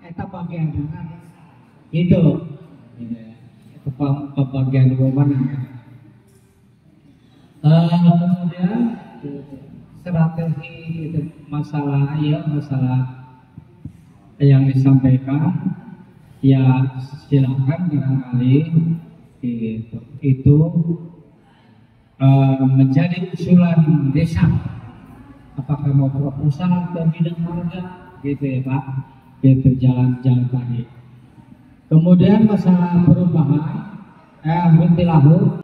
eta bagian itu itu bagian mana. Kemudian strategi itu masalah yang disampaikan ya silakan barangkali itu menjadi usulan desa, apakah mau proposal ke bidang marga gitu ya Pak, gitu jalan-jalan tadi. Kemudian masalah perubahan ventilator.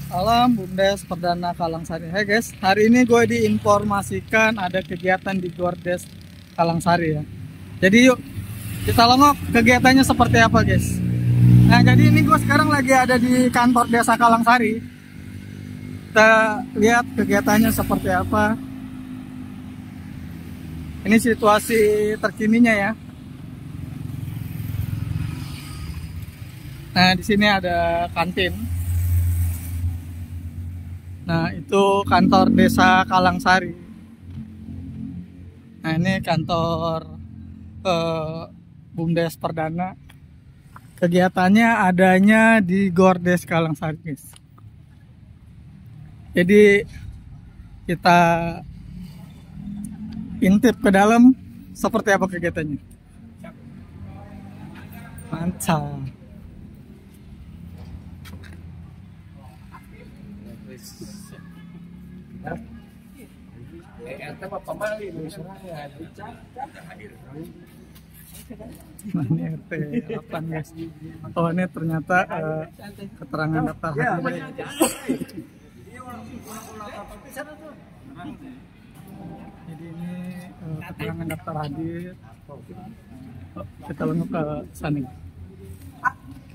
Salam Bumdes Perdana Kalangsari. Hai guys, hari ini gue diinformasikan ada kegiatan di Gordes Kalangsari ya. Jadi yuk kita lengok kegiatannya seperti apa guys. Nah jadi ini gue sekarang lagi ada di kantor desa Kalangsari. Kita lihat kegiatannya seperti apa. Ini situasi terkininya ya. Nah di sini ada kantin. Nah itu kantor desa Kalangsari. Nah ini kantor Bumdes Perdana. Kegiatannya adanya di Gordes Kalangsari guys. Jadi kita intip ke dalam seperti apa kegiatannya. Mantap. Nah, ini RT 8 guys. Oh ini ternyata keterangan daftar hadir. Jadi ini keterangan daftar hadir. Kita lengkap ke sana.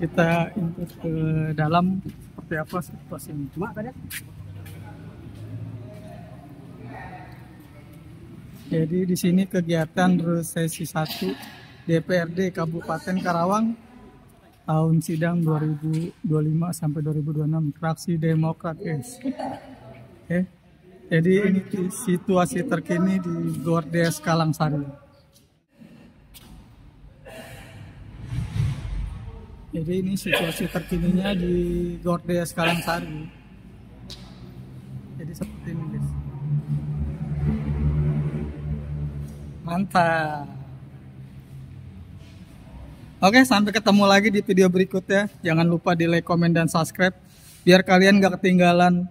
Kita input ke dalam seperti apa situasinya. Jadi di sini kegiatan sesi 1 DPRD Kabupaten Karawang tahun sidang 2025 sampai 2026 fraksi Demokrat guys. Oke. Jadi ini situasi terkini di Gordes Kalangsari. Jadi ini situasi terkininya di Gordes Kalangsari. Jadi seperti ini guys. Mantap. Oke, sampai ketemu lagi di video berikutnya. Jangan lupa di like, komen, dan subscribe biar kalian gak ketinggalan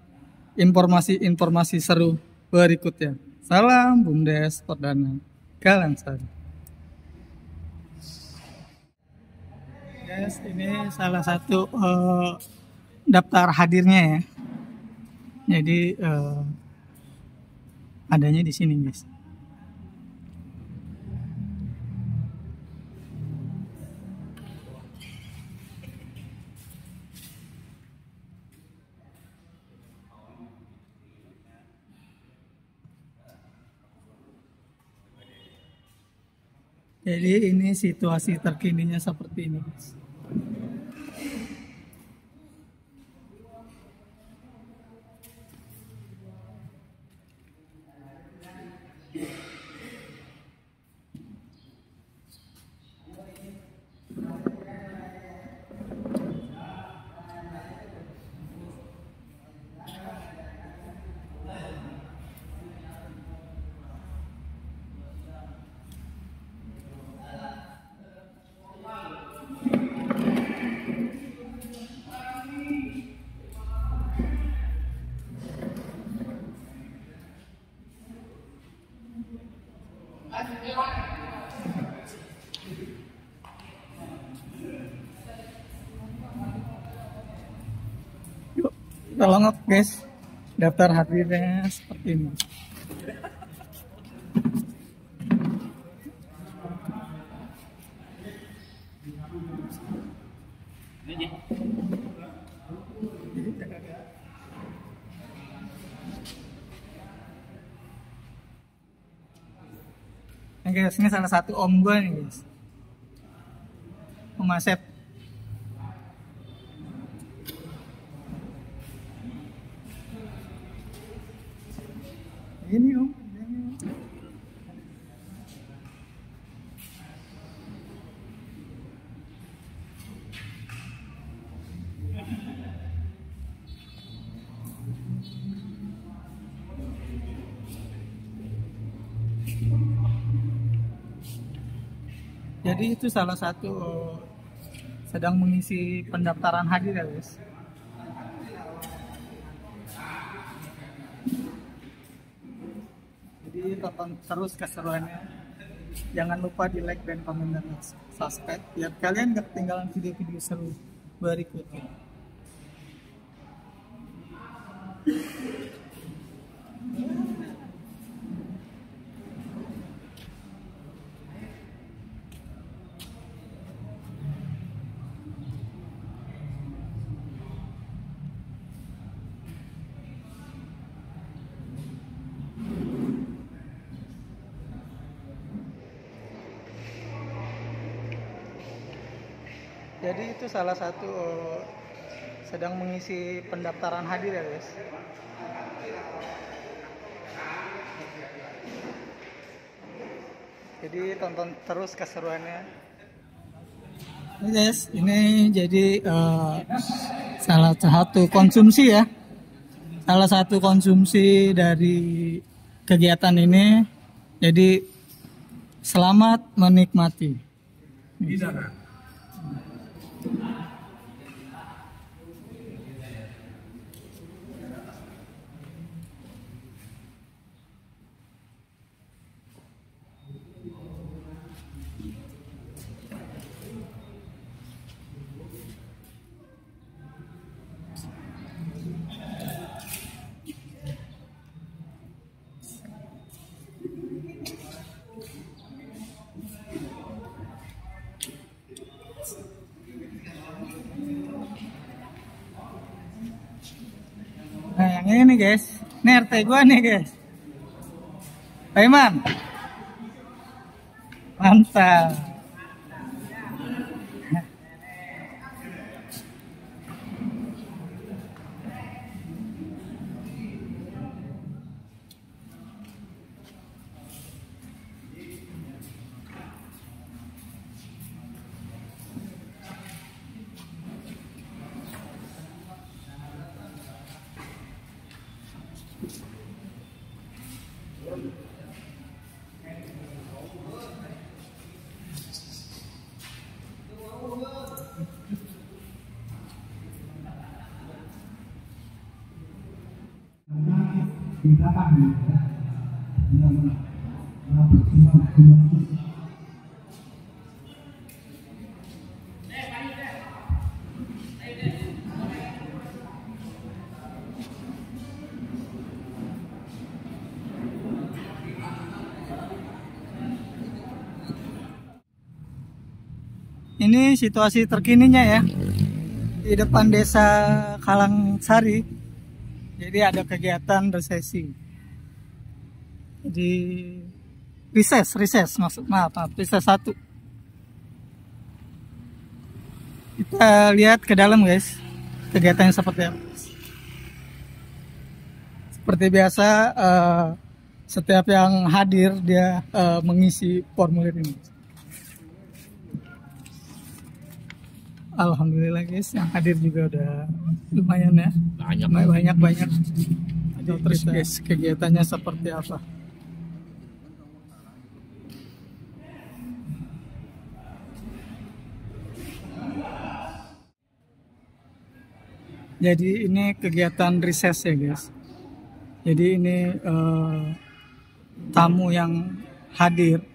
informasi-informasi seru berikutnya. Salam Bumdes Perdana Kalangsari. Guys, ini salah satu daftar hadirnya ya. Jadi adanya di sini guys. Jadi ini situasi terkininya seperti ini guys. Yuk, kita lengkap guys. Daftar hadirnya seperti ini. Nah guys, ini salah satu om gue nih guys, Om Asep. Ini om. Jadi itu salah satu sedang mengisi pendaftaran hadir ya guys. Jadi tonton terus keseruannya. Jangan lupa di like dan komen dan subscribe biar kalian gak ketinggalan video-video seru berikutnya. Jadi itu salah satu sedang mengisi pendaftaran hadir ya guys. Jadi tonton terus keseruannya. Ini guys, ini jadi salah satu konsumsi ya. Salah satu konsumsi dari kegiatan ini. Jadi selamat menikmati. Nah yang ini nih guys, ini RT gua nih guys. Pak Iman, mantap. di belakang Ini situasi terkininya ya di depan desa Kalangsari. Jadi ada kegiatan resesi. Di rises maaf, rises 1. Kita lihat ke dalam guys, kegiatannya seperti apa. Seperti biasa, setiap yang hadir dia mengisi formulir ini. Alhamdulillah guys, yang hadir juga udah lumayan ya. Banyak. Terus guys, kegiatannya seperti apa? Jadi ini kegiatan rises ya guys. Jadi ini tamu yang hadir.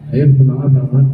Ayo semangat.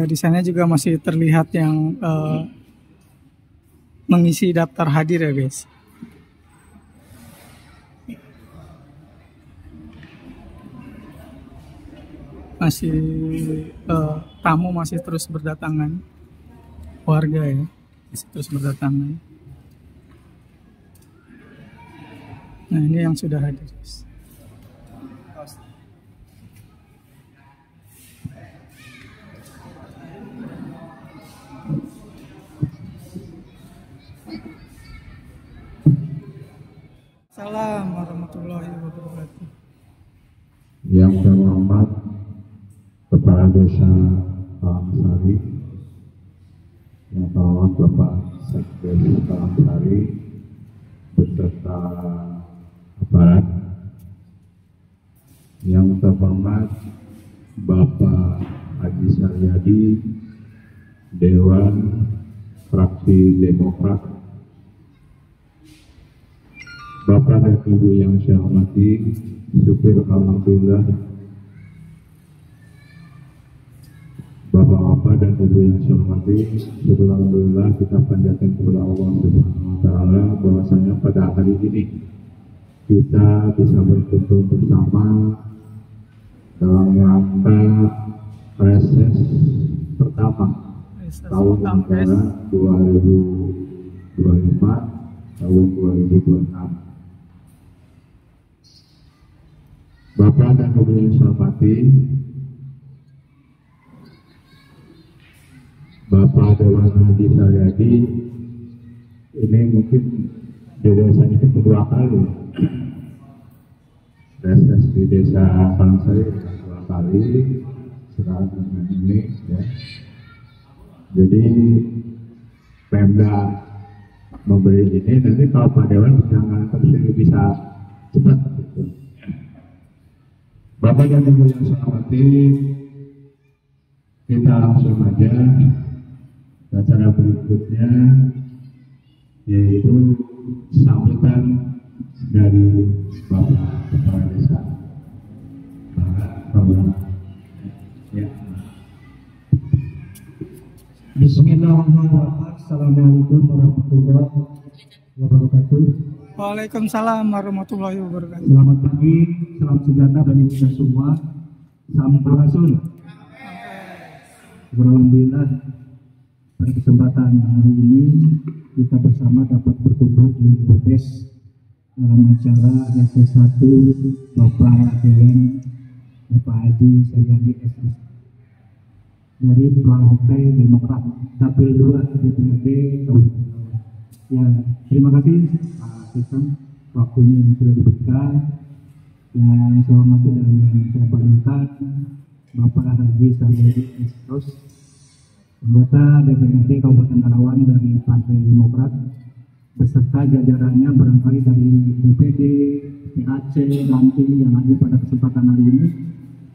Di sana juga masih terlihat yang mengisi daftar hadir ya guys. Masih tamu masih terus berdatangan, warga ya masih terus berdatangan. Nah ini yang sudah hadir guys. Assalamualaikum warahmatullahi wabarakatuh. Yang terhormat Kepala Desa Kalangsari, yang terhormat Bapak Sekdes Kalangsari beserta aparat, yang terhormat Bapak Haji Saryadi, Dewan Fraksi Demokrat, Bapak dan Ibu yang saya hormati, supir alhamdulillah, Bapak-bapak dan Ibu yang saya hormati, supir alhamdulillah, kita panjatkan kepada Allah Subhanahu wa Ta'ala bahwasanya pada hari ini kita bisa berkumpul bersama dalam rangka reses pertama tahun anggaran 2025 tahun 2026. Bapak dan Ibu yang saya hormati, Bapak Dewan Haji Saryadi, ini mungkin di desa ini kedua kali reses di desa Kalangsari kedua kali sekarang dengan ini ya. Jadi Pemda memberi ini, nanti kalau Pak Dewan jangan terus bisa cepat gitu. Bapak dan Ibu yang saya hormati, kita langsung aja ke acara berikutnya, yaitu sambutan dari Bapak Kepala Desa. Ya. Bismillahirrahmanirrahim. Assalamualaikum warahmatullahi wabarakatuh. Waalaikumsalam warahmatullahi wabarakatuh. Selamat pagi, salam sejahtera bagi kita semua. Sampurasun. Alhamdulillah, pada kesempatan hari ini kita bersama dapat berkumpul di Bordes dalam acara SS1 Bapak Dewan Bapak Haji Saryadi SS dari Partai Demokrat Dapil 2 DPRD Kabupaten. Ya, terima kasih Pak Kisam, waktunya yang sudah diberikan. Yang saya hormati dan yang saya banggakan Bapak Haji Saryadi SS, anggota DPRD Kabupaten Karawang dari Partai Demokrat, beserta jajarannya barangkali dari DPD, PAC, nanti yang hadir pada kesempatan hari ini,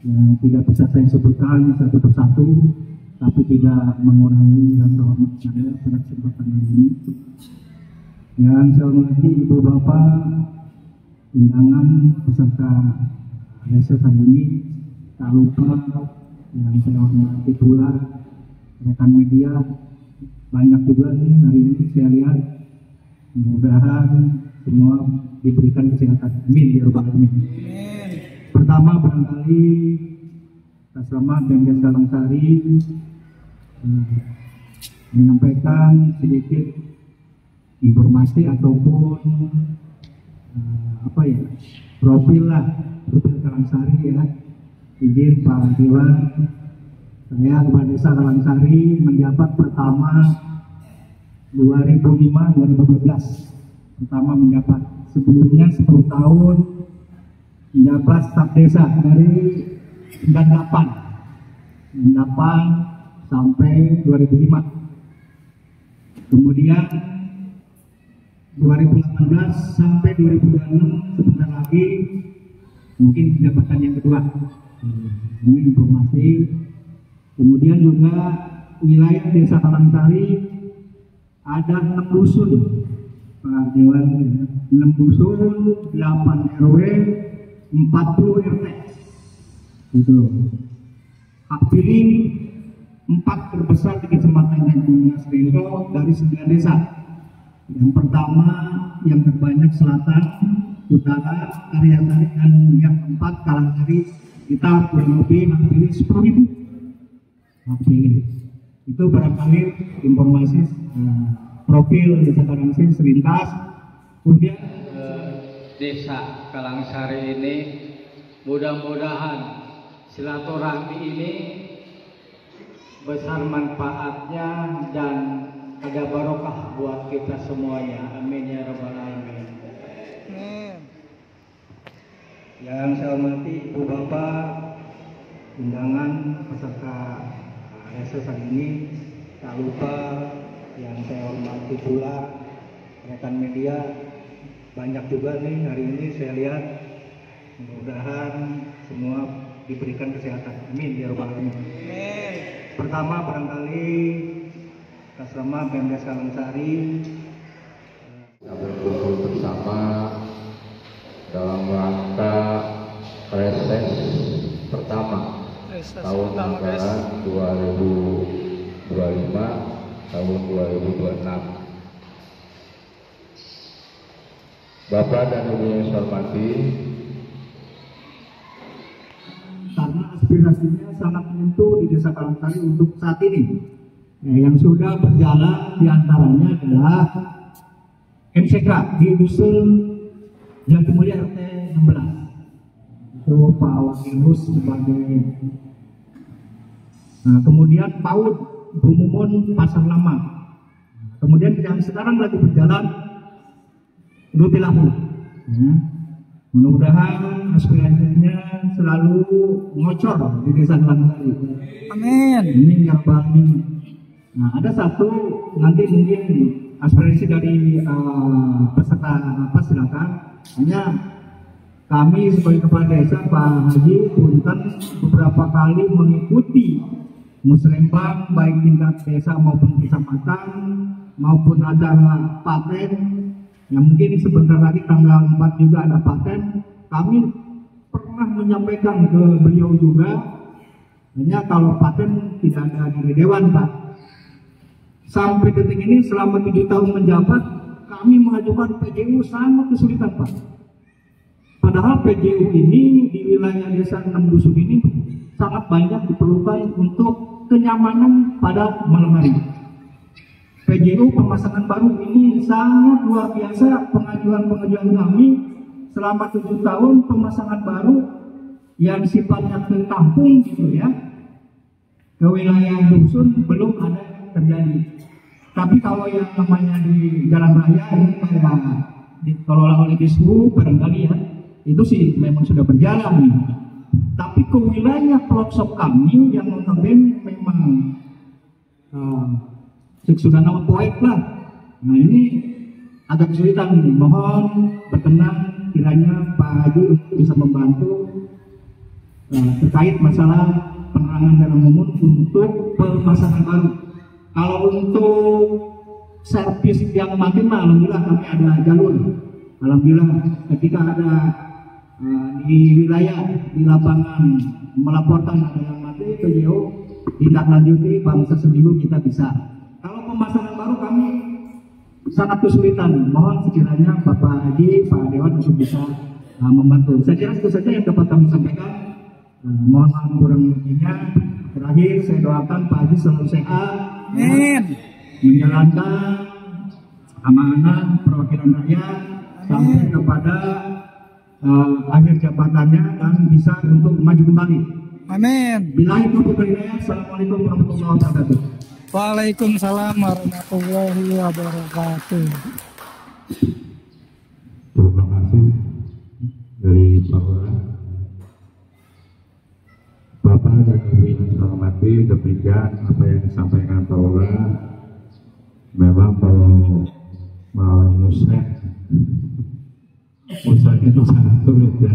yang tidak bisa saya sebutkan satu persatu, tapi tidak mengurangi rasa hormat saya pada kesempatan hari ini. Yang saya hormati Ibu Bapak undangan peserta reses hari ini, tak lupa yang saya hormati pula rekan media, banyak juga nih hari ini saya lihat. Mudah-mudahan semua diberikan kesehatan. Amin ya rabbal alamin. Pertama barangkali Kasramat dan Desa Kalangsari menyampaikan sedikit informasi ataupun profil Kalangsari ya. Izin Pak Dewan, saya Kepala Desa Kalangsari menjabat pertama 2005-2012. Pertama menjabat, sebelumnya 10 tahun menjabat staf desa dari 98 sampai 2005. Kemudian 2018 sampai 2026 sebentar lagi mungkin jabatan yang kedua. Ini informasi. Kemudian juga wilayah Desa Kalangsari ada 6 dusun, Pak Dewan, 6 dusun, 8 RW, 40 RT. Itu hak pilih 4 terbesar di Kecamatan Tanjung Mas Bengkok dari 9 desa. Yang pertama, yang terbanyak Selatan, Utara, Karyasari, dan yang keempat Kalangsari. Kita kurang lebih hampir 10.000 pilih. Itu barangkali informasi profil Desa Kalangsari selintas. Kemudian Desa Kalangsari ini mudah-mudahan silaturahmi ini besar manfaatnya dan ada barokah buat kita semuanya. Amin ya rabbal alamin. Yang saya hormati Ibu Bapak, undangan peserta reses hari ini, tak lupa yang saya hormati pula rekan media, banyak juga nih hari ini saya lihat, mudah-mudahan semua diberikan kesehatan. Amin ya rabbal alamin. Pertama barangkali atas nama Pemdes Kalangsari kita berkumpul bersama dalam rangka reses pertama tahun anggaran 2025 tahun 2026. Bapak dan Ibu yang saya hormati, karena aspirasinya sangat menyentuh di Desa Kalangsari untuk saat ini. Yang sudah berjalan diantaranya adalah MCK di Dusun Jatimulia RT 16. Itu Pak Wakilus sebagai kemudian PAUD Bumumun Pasar Lama. Kemudian yang sekarang lagi berjalan Rutilahu. Mudah-mudahan aspirasinya selalu ngocor di Desa Kalangsari. Amin. Amin ya rabbal alamin. Nah, ada satu nanti mungkin aspirasi dari peserta silakan. Hanya kami sebagai kepala desa Pak Haji punten beberapa kali mengikuti musrembang baik tingkat desa maupun kecamatan maupun acara paten yang mungkin sebentar lagi tanggal 4 juga ada paten. Kami pernah menyampaikan ke beliau juga, hanya kalau paten tidak ada dari Dewan Pak. Sampai detik ini selama 7 tahun menjabat, kami mengajukan PJU sangat kesulitan Pak. Padahal PJU ini di wilayah desa 6 dusun ini sangat banyak diperlukan untuk kenyamanan pada malam hari. PJU pemasangan baru ini sangat luar biasa. Pengajuan kami selama 7 tahun pemasangan baru yang sifatnya ke kampung gitu ya, ke wilayah dusun belum ada terjadi. Tapi kalau yang namanya di jalan raya ini kayak dikelola oleh Dishub barangkali ya, itu sih memang sudah berjalan. Tapi ke wilayah pelosok kami yang notabene memang sudah nama poek lah. Nah ini agak kesulitan. Mohon berkenan kiranya Pak Haji bisa membantu terkait masalah penerangan jalan umum untuk pemasangan baru. Kalau untuk servis yang mati, alhamdulillah kami ada jalur. Alhamdulillah ketika ada di wilayah di lapangan melaporkan ada yang mati, PJO tindak lanjuti bangsa seminggu kita bisa. Kalau pemasangan baru kami sangat kesulitan. Mohon sekiranya Bapak Haji, Pak Dewan untuk bisa membantu. Saya kira itu saja yang dapat kami sampaikan. Mohon maaf kurang lebihnya. Terakhir saya doakan Pak Haji selalu sehat. Amin. Menjalankan amanah perwakilan rakyat sampai kepada akhir jabatannya dan bisa untuk maju kembali. Amin. Billahi taufiq wal hidayah. Assalamualaikum warahmatullahi wabarakatuh. Waalaikumsalam warahmatullahi wabarakatuh. terima kasih dari Bapak dan Ibu yang saya hormati. Demikian apa yang disampaikan Pak Lurah. Memang kalau mau musrah itu sangat sulit ya.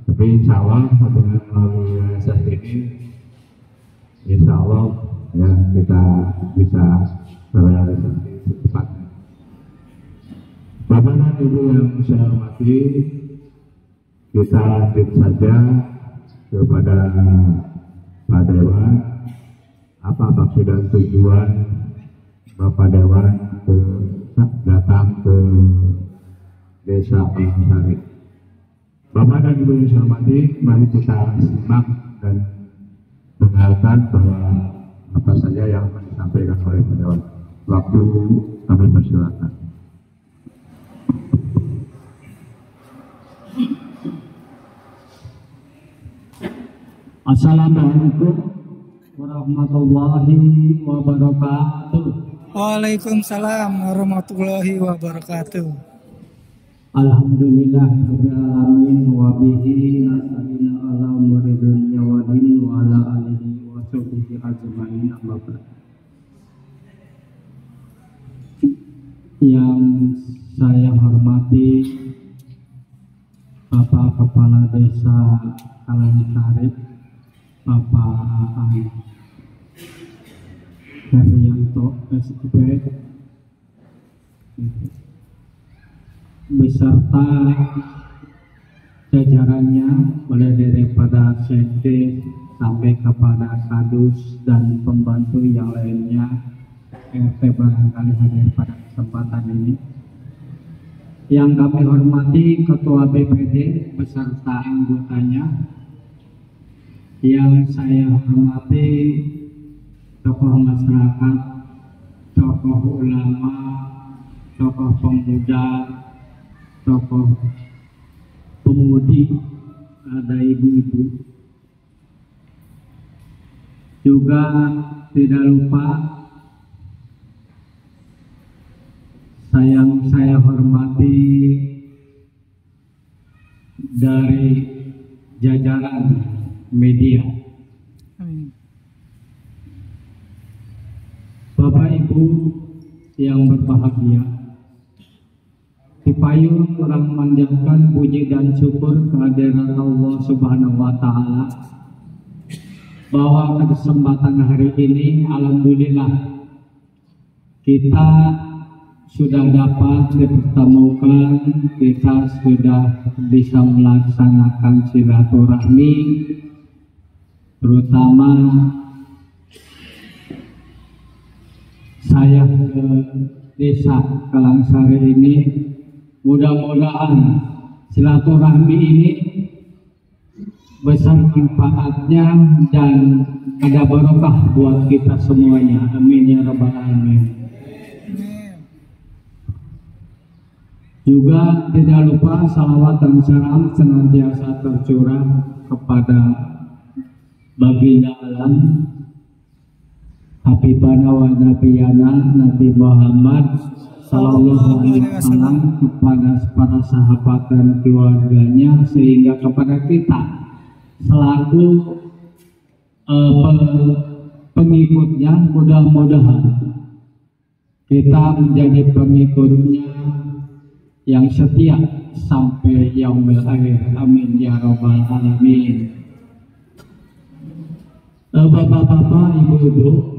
Tapi insya Allah dengan melalui reses ini, insya Allah ya kita bisa merealisasi secepatnya. Bapak dan Ibu yang saya hormati, kita lanjut saja kepada Pak Dewan apa maksud dan tujuan Bapak Dewan datang ke Desa Kalangsari. Bapak dan Ibu yang saya hormati, mari kita simak dan dengarkan bahwa apa saja yang akan disampaikan oleh Pak Dewan. Waktu kami persilakan. Assalamualaikum warahmatullahi wabarakatuh. Waalaikumsalam warahmatullahi wabarakatuh. Alhamdulillahirabbil alamin wa bihi nasta'inu ala umuri dunya wa din wa ala alihi wa sahbihi ajmain amma ba'd. Yang saya hormati Bapak Kepala Desa Kalangsari, Bapak Aan Herianto SIP, beserta jajarannya, mulai daripada sekdes sampai kepada kadus dan pembantu yang lainnya, RT barangkali hadir pada kesempatan ini. Yang kami hormati Ketua BPD beserta anggotanya, yang saya hormati tokoh masyarakat, tokoh ulama, tokoh pemuda, tokoh pemudi, ada ibu-ibu. Juga tidak lupa saya hormati dari jajaran media. Bapak Ibu yang berbahagia, di payung kurang memanjatkan puji dan syukur kehadiran Allah Subhanahu wa Ta'ala, bahwa kesempatan hari ini alhamdulillah kita sudah dapat dipertemukan, kita sudah bisa melaksanakan silaturahmi, terutama saya ke Desa Kalangsari ini. Mudah-mudahan silaturahmi ini besar manfaatnya dan ada barokah buat kita semuanya. Amin ya rabbal alamin. Juga tidak lupa salawat dan salam senantiasa tercurah kepada baginda alam Habibana wa Nabiyana Nabi Muhammad sallallahu alaihi wasallam, kepada para sahabat dan keluarganya, sehingga kepada kita selaku pengikutnya, mudah-mudahan kita menjadi pengikutnya yang setia sampai yaumil akhir. Amin ya rabbal alamin. Bapak-bapak, ibu-ibu,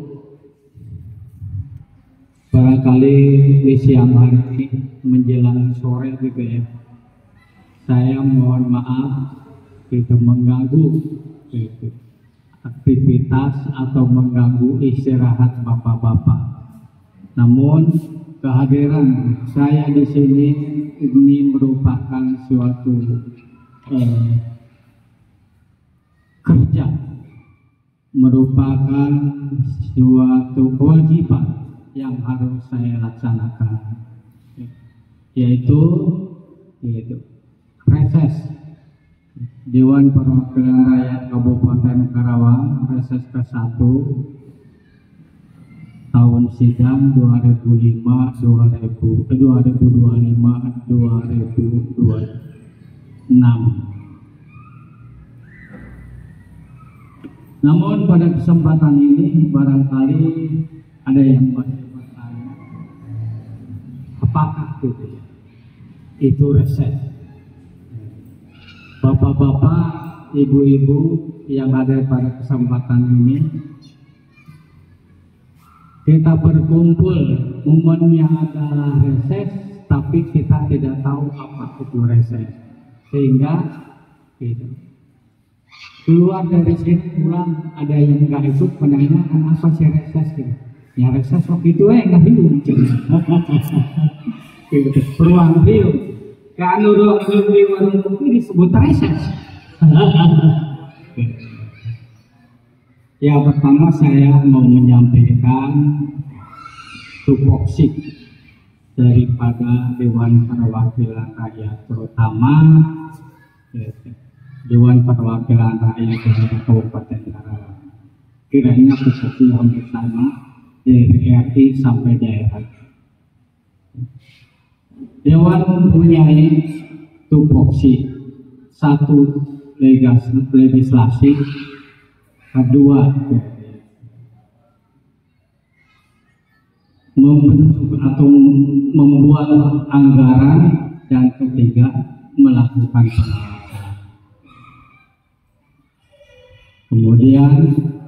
barangkali di siang hari ini menjelang sore gitu ya, saya mohon maaf itu mengganggu gitu aktivitas atau mengganggu istirahat bapak-bapak. Namun kehadiran saya di sini ini merupakan suatu kerja, merupakan suatu kewajiban yang harus saya laksanakan, yaitu reses Dewan Perwakilan Rakyat Kabupaten Karawang, reses ke-1 tahun sidang 2025-2026. Namun pada kesempatan ini barangkali ada yang masih bertanya, apakah itu reses? Bapak-bapak, ibu-ibu yang ada pada kesempatan ini, kita berkumpul momennya adalah reses, tapi kita tidak tahu apa itu reses, sehingga keluar dari sini pulang, ada yang nggak ikut menanya kenapa sih reses gitu. Ya reses waktu itu nggak hiung ruang hiung kan ruang hiung di warung kopi disebut reses. Ya pertama saya mau menyampaikan tupoksi daripada Dewan Perwakilan Rakyat, terutama Dewan Perwakilan Rakyat dari Kabupaten Karawang. Kiranya posisi yang bersama dari RI sampai daerah. Dewan mempunyai tupoksi, satu legislasi, kedua membentuk atau membuat anggaran, dan ketiga melakukan pengawasan. Kemudian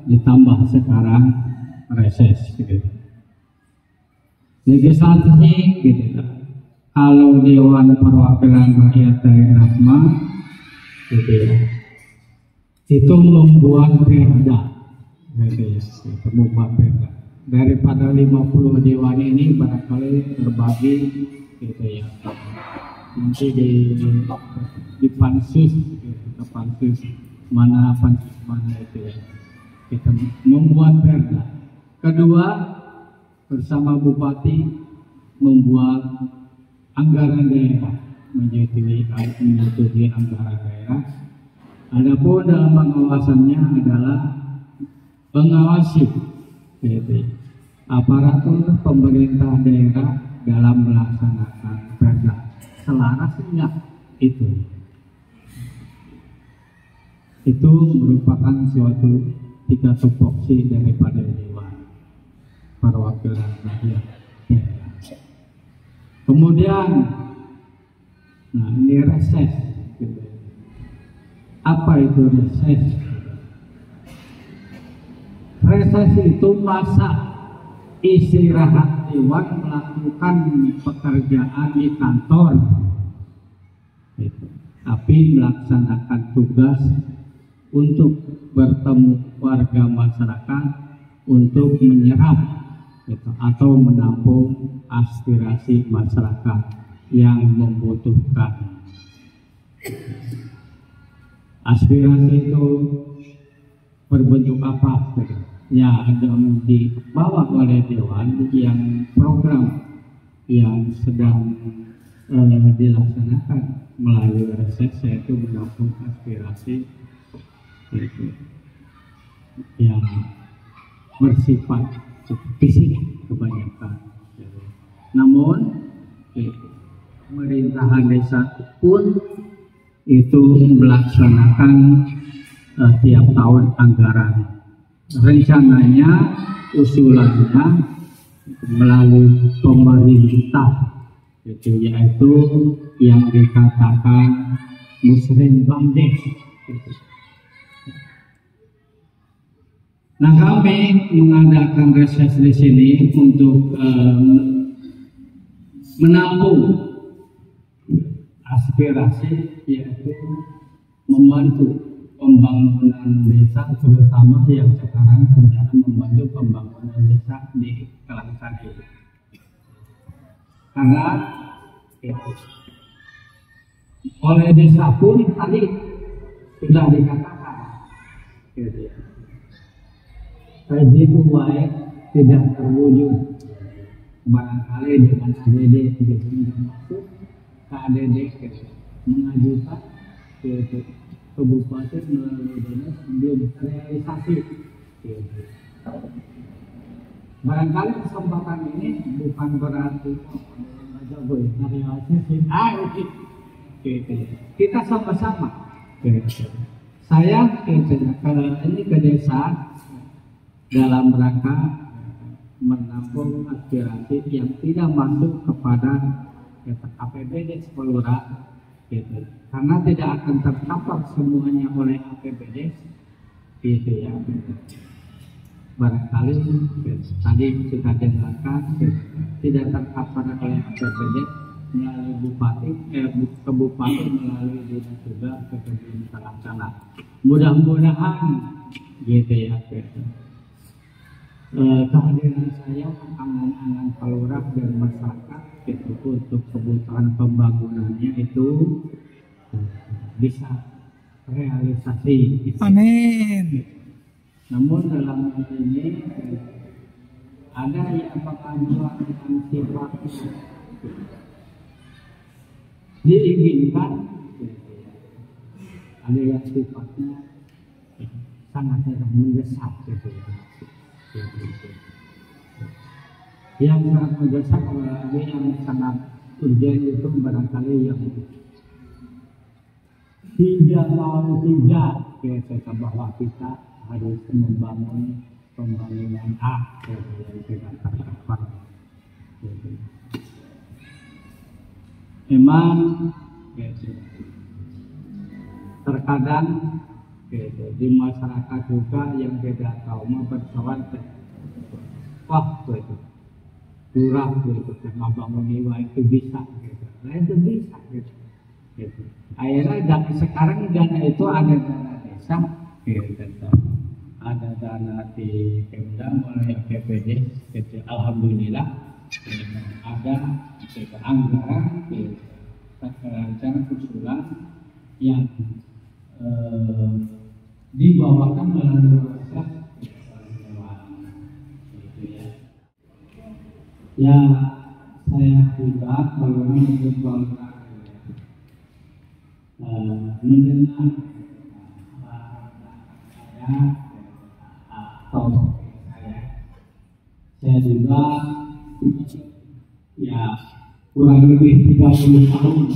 ditambah sekarang reses gitu. Legislasi gitu. Kalau Dewan Perwakilan Rakyat daerah gitu ya, itu membuat perda gitu ya, membuat perda. Daripada 50 dewan ini barangkali terbagi gitu ya, nanti di pansus gitu, pansus mana itu ya, kita membuat perda. Kedua, bersama bupati membuat anggaran daerah, menyetujui anggaran daerah. Adapun dalam pengawasannya adalah mengawasi gitu, aparatur pemerintah daerah dalam melaksanakan perda selaras enggak itu merupakan suatu tiga tupoksi daripada Dewan Perwakilan Rakyat daerah. Kemudian nah ini reses gitu. Apa itu reses? Reses itu masa istirahat Dewan melakukan pekerjaan di kantor gitu. Tapi melaksanakan tugas untuk bertemu warga masyarakat, untuk menyerap gitu, atau menampung aspirasi masyarakat yang membutuhkan. Aspirasi itu berbentuk apa? Ya, ada dibawa oleh Dewan yang program yang sedang dilaksanakan melalui reses, yaitu menampung aspirasi itu yang bersifat fisik kebanyakan. Namun pemerintahan desa pun itu melaksanakan tiap tahun anggaran. Rencananya, usulannya melalui pemerintah, itu yaitu yang dikatakan Muslim Bangdes. Nah, kami mengadakan reses di sini untuk menampung aspirasi, yaitu membantu pembangunan desa, terutama yang sekarang sedang membantu pembangunan desa di Kalangsari. Karena oleh desa pun tadi sudah dikatakan, kaji itu baik tidak terwujud. Barangkali dengan ADD tidak masuk ke ADD mengajukan ke Kabupaten melalui dinas belum terrealisasi. Barangkali kesempatan ini bukan berarti kita sama-sama. Saya ini ke desa dalam rangka menampung aspirasi yang tidak masuk kepada APBD Sepelura, gitu. Karena tidak akan tercover semuanya oleh APBD, gitu ya. Barangkali tadi kita dengarkan tidak tercover oleh APBD, melalui bupati, ke bupati melalui dinas juga ke kebun pelaksana. Mudah-mudahan gitu ya. Gitu. Kehadiran saya angan-angan Palurah dan masyarakat gitu, untuk kebutuhan pembangunannya itu bisa realisasi. Gitu. Amin. Namun dalam hal ini ada yang pengajuan yang sifatnya diinginkan, ada yang sifatnya sangat mendesak gitu. Yang sangat mendesak, ada yang sangat urgent itu barangkali yang tidak mau tidak kita bahwa kita harus membangun pembangunan yang kita katakan. Memang terkadang di masyarakat juga yang tidak tahu berkawan, wah itu curah sama bangun iwa itu bisa, nah itu bisa akhirnya sekarang dana itu ada dana desa, ada dana di Pemda mulai PPD, alhamdulillah ada anggaran rencana usulan yang dibawakan melalui proses ya. Saya juga kalau mendengar saya atau saya juga ya kurang lebih 30 tahun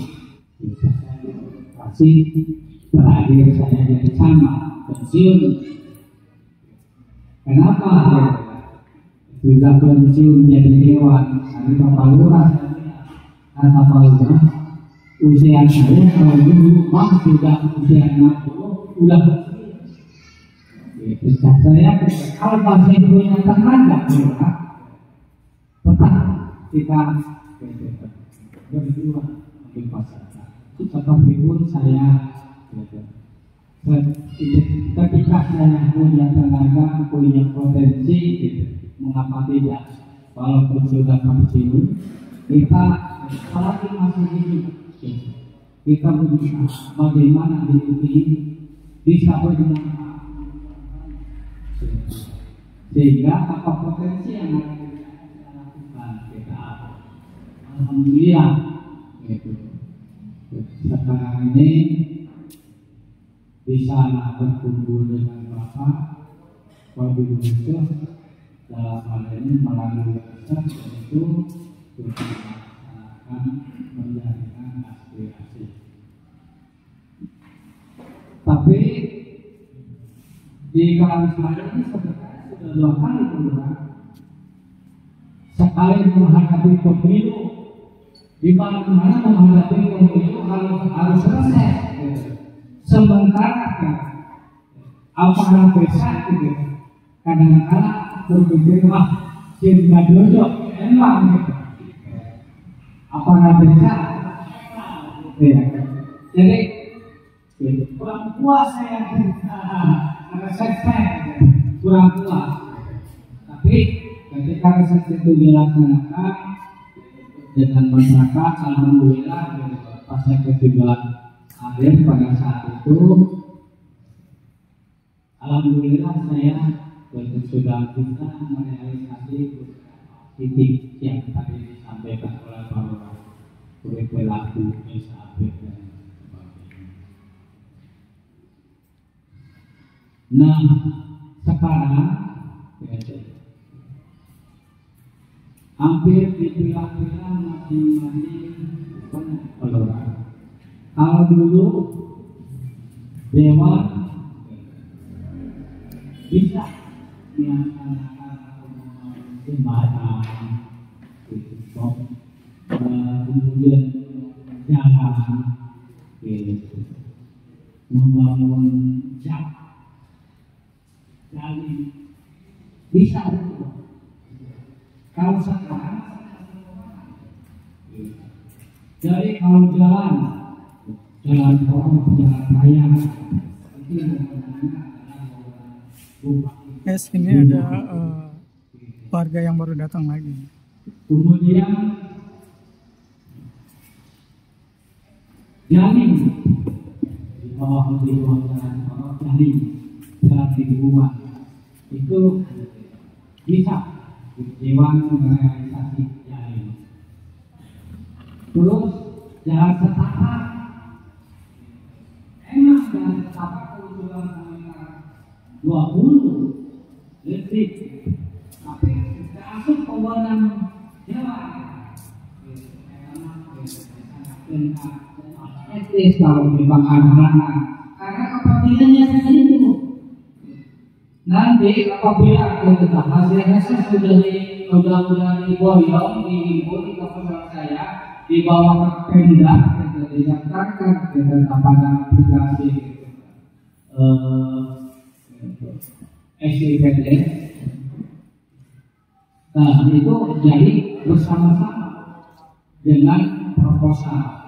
masih terakhir saya jadi sama pensiun. Kenapa? Sudah pensiun jadi dewan dari Bapak Lurah, kata Pak Lurah, usia saya kalau dulu sudah usia 60 udah saya kalau masih punya tenaga tetap kita berdua di pasar. Seperti pun saya ketika saya punya tenaga, punya potensi, mengapa tidak? Walaupun sudah pensiun, kita apalagi masih hidup, kita berusaha bagaimana hidup ini bisa bermanfaat, sehingga apa potensi yang ada kita lakukan, kita alhamdulillah sekarang ini bisa berkumpul dengan Bapak Wabil Yusuf dalam hal ini melalui riset itu untuk melaksanakan menjalankan aspirasi. Tapi di kalangan saya ini sebenarnya sudah 2 kali keluar. Sekali menghadapi pemilu, di mana menghadapi pemilu harus selesai. Sementara aparat desa kadang-kadang berpikir wah cinta jodoh emang aparat desa jadi kurang puas saya resepnya kurang puas. Tapi ketika resep itu dilaksanakan dengan masyarakat, alhamdulillah pas saya ketiga hadir pada saat itu, alhamdulillah saya sudah bisa merealisasi titik yang tadi disampaikan oleh Pak Lurah, perilaku SAP dan sebagainya. Nah sekarang hampir dipilah-pilah masing-masing Pak Lurah. Kalau dulu dewan bisa melaksanakan jembatan, kemudian jalan, membangun jalan, bisa. Kalau sekarang Jadi kalau jalan tol, jalan raya, itu yang namanya adalah Guys, ini ada warga yang baru datang lagi. kemudian jaring di bawah jalan tol, jalan lingkungan itu bisa Dewan merealisasi jaring. Terus jalan setapak, emang jalan setapak kebetulan kilometer 20 detik, tapi termasuk kewenangan jalan. Etis kalau memang anak-anak, karena kepentingannya segitu. Nanti apabila kita hasilnya sudah diboyong, dihimpun ke pesawat saya, dibawa ke Pemda, didaftarkan kepada aplikasi SIPD. Nah itu jadi bersama-sama dengan proposal.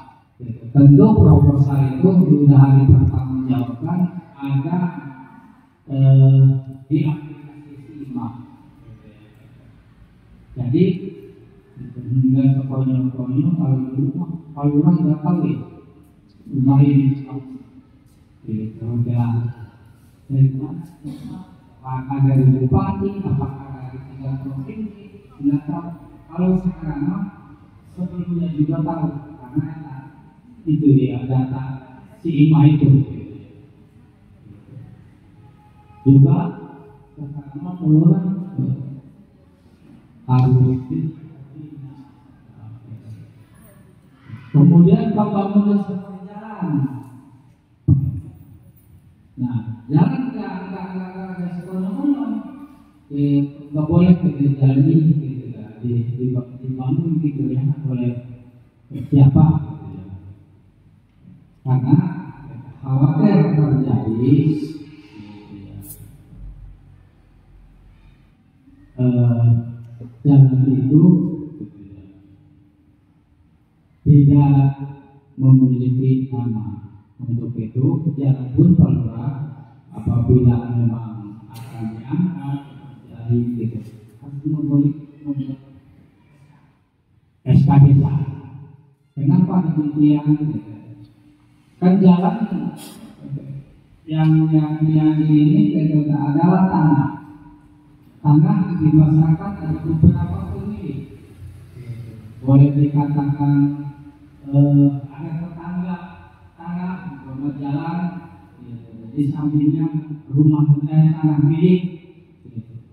Tentu proposal itu sudah dipertanggungjawabkan agar di aplikasi SIMA. Jadi nggak sekonyol-konyol kalau orang nggak tahu ya rumah ini di jalan dari mana, apakah dari bupati, apakah dari 3 provinsi, nggak tahu. Kalau sekarang sebelumnya juga tahu karena itu dia data SIMA itu. Juga sekarang orang harus kemudian pembangunan seperti jalan. Nah, jalan nggak sekolah-kolah, nggak boleh terjadi gitu, dibangun gitu ya oleh siapa? Gitu ya. Karena khawatir terjadi jalan itu tidak memiliki nama. Untuk itu jalan pun pelurah apabila memang akan diangkat dari gitu harus memiliki SKDK. Kenapa demikian? Kan jalan yang ini adalah tanah di masyarakat ada beberapa pemilik. Boleh dikatakan ada tetangga jalan di sampingnya rumah tanah milik,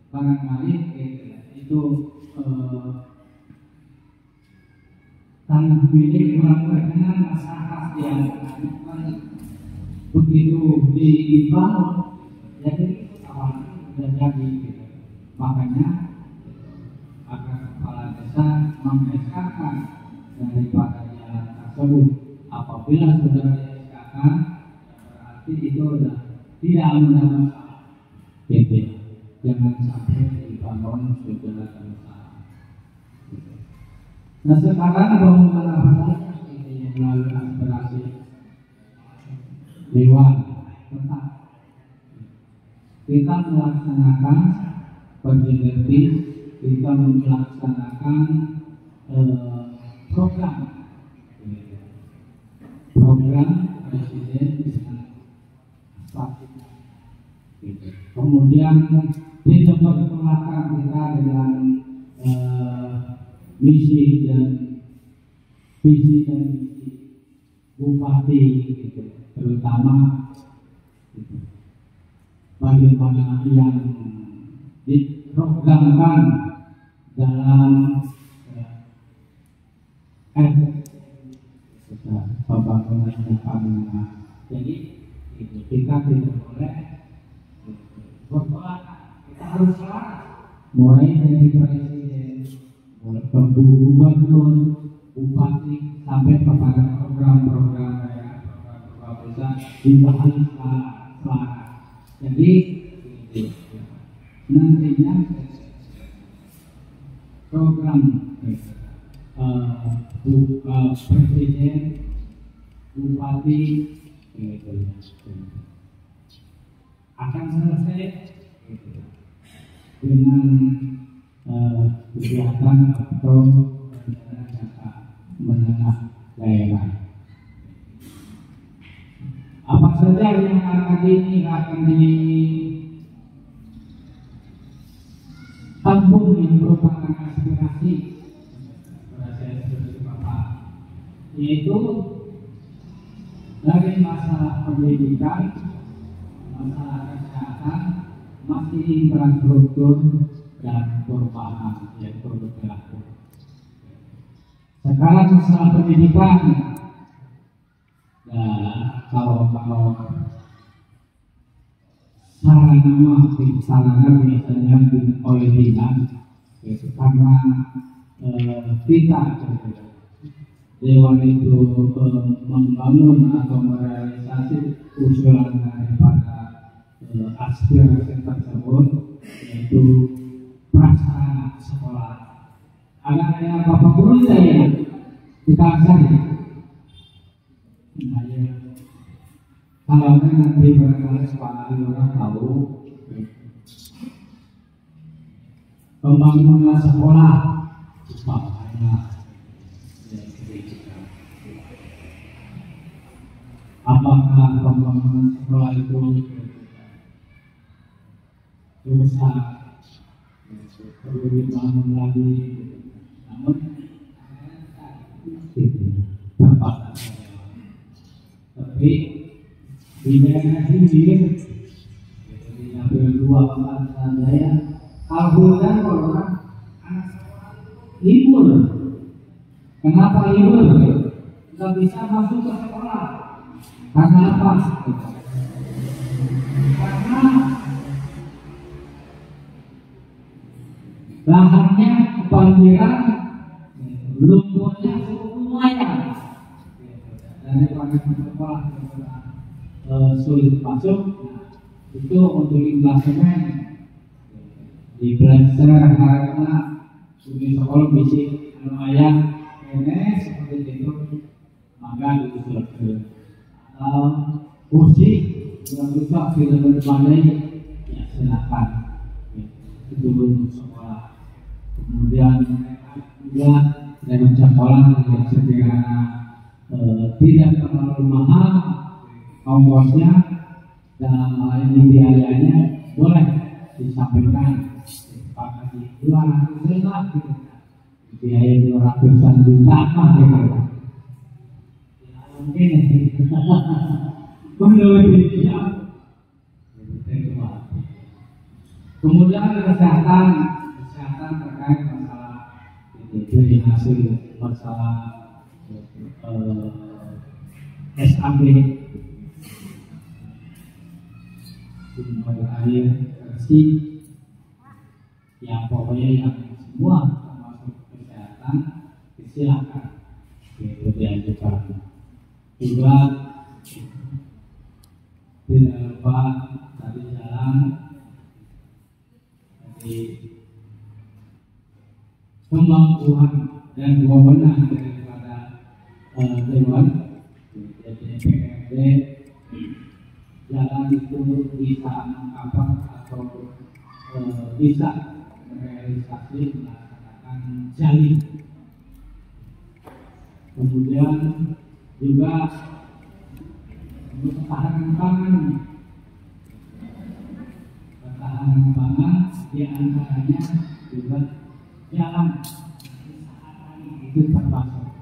barangkali itu tanah milik orang berkenan masyarakat yang begitu dibangun jadi awalnya sudah jadi. Makanya agar kepala desa mengeskakan daripada jalan tersebut. Apabila sudah dieskakan, berarti itu sudah tidak mendapat PP. Jangan sampai dibangun sudah tersalah. Nah sekarang bangunan apa yang melalui aspirasi Dewan tetap kita melaksanakan konsiderasi, kita melaksanakan program presiden dengan status. Kemudian kita berkelakar kita dengan misi dan visi bupati, gitu. Terutama bagaimana yang diprogramkan dalam pembangunan Jakarta. Jadi kita tidak boleh berkelakar, kita harus selaras. Mulai dari presiden, mulai gubernur, bupati, sampai kepada program-program daerah, program-program desa juga harus selaras. Jadi nantinya program presiden, bupati, akan selesai dengan kegiatan atau rencana jangka menengah daerah. Apa saja yang akan ditampung yang merupakan aspirasi Bapak, yaitu dari masalah pendidikan, masalah kesehatan, masih infrastruktur dan perubahan yang perlu dilakukan. Sekarang masalah pendidikan, kalau sarana biasanya oleh dinas, karena kita Dewan itu membangun atau merealisasi usulan daripada aspirasi tersebut, yaitu prasarana sekolah. Ada Bapak Guru saya kita cari. Kalau nanti barangkali sekali orang tahu pembangunan sekolah, apakah pembangunan sekolah itu bisa perlu dibangun lagi? Namun tapi di daerah sini diambil dua kata saya alhamdulillah orang anak sekolah libur. Kenapa libur? Nggak bisa masuk ke sekolah. Karena apa? Karena lahannya kebanjiran, lumpurnya lumayan. Daripada sekolah sulit masuk, itu untuk investment di Blaster karena sudut sekolah bisa lumayan ini seperti itu, maka disusul kursi yang bisa tidak berpandai, ya silakan itu belum sekolah. Kemudian juga dengan sekolah yang sederhana, tidak terlalu mahal ongkosnya, dalam hal ini biayanya boleh disampaikan pada di 200 juta, biaya 200-an juta apa gitu. Mungkin kemudian kesehatan terkait masalah itu hasil masalah SAB, sumber air bersih, ya pokoknya yang semua termasuk kesehatan silakan itu diajukan. Juga tidak lupa tadi jalan dari kemampuan dan wewenang daripada Dewan DPRD, jalan itu bisa mengcover atau bisa merealisasi melaksanakan jalin. Kemudian juga untuk ketahanan pangan diantaranya juga jalan itu termasuk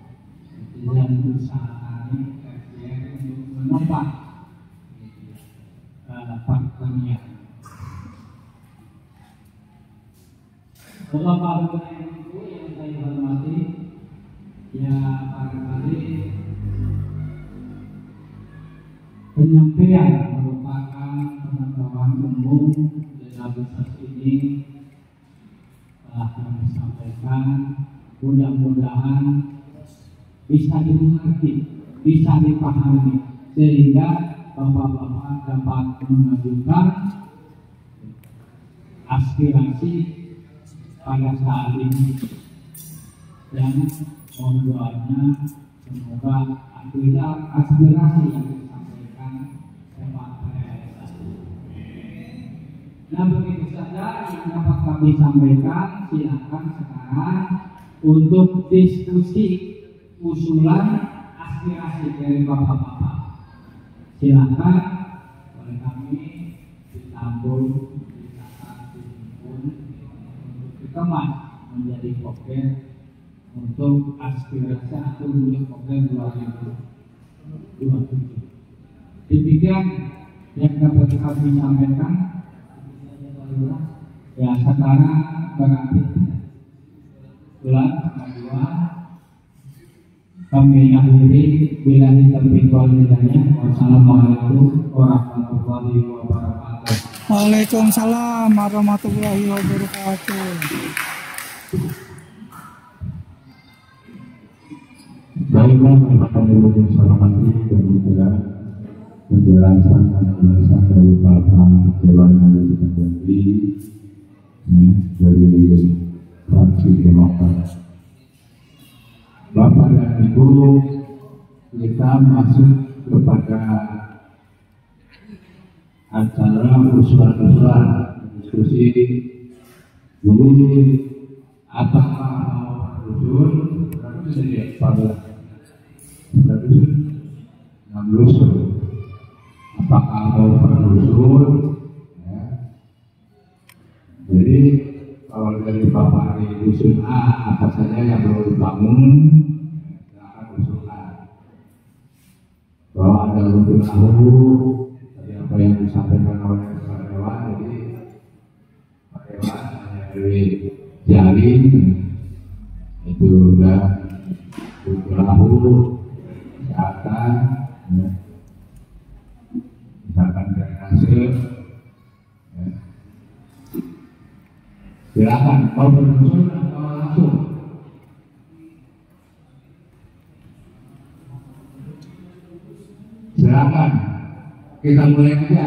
dan usaha untuk menopang pertanian. Bapak Ibu yang saya hormati, ya barangkali penyampaian merupakan pengetahuan umum dalam proses ini telah kami sampaikan, mudah-mudahan bisa dimengerti, bisa dipahami, sehingga bapak-bapak dapat mengajukan aspirasi pada saat ini dan mohon doanya semoga aspirasi yang disampaikan dapat terrealisasi. Nah, begitu saja yang dapat kami sampaikan. Silakan sekarang untuk diskusi usulan aspirasi dari bapak-bapak. Silakan oleh kami ditampung, dicatat, dihimpun, untuk dikemas menjadi program untuk aspirasi atau unjuk program 2027. Demikian yang dapat kami sampaikan. Ya, sekarang berarti bulan kedua kami akhiri bila diterbitul lidahnya. Wassalamualaikum warahmatullahi wabarakatuh. Waalaikumsalam warahmatullahi wabarakatuh. Baiklah, Bapak-Ibu yang saya hormati dan juga penjelasan dari Bapak Dewan Anggota Dprd dari fraksi Demokrat. Bapak dan Ibu, kita masuk kepada acara usulan-usulan diskusi. Jadi apakah mau usul? Apakah mau berusul? Ya. Jadi kalau dari Bapak di usul A, apa saja yang perlu dibangun, silakan usulkan. Kalau ada untuk tahu dari apa yang disampaikan oleh Pak Dewan, jadi Pak Dewan hanya dari jalin itu udah tahu kesehatan, ya. Misalkan drainase, ya. Silakan mau berusul atau langsung. Silakan kita mulai aja.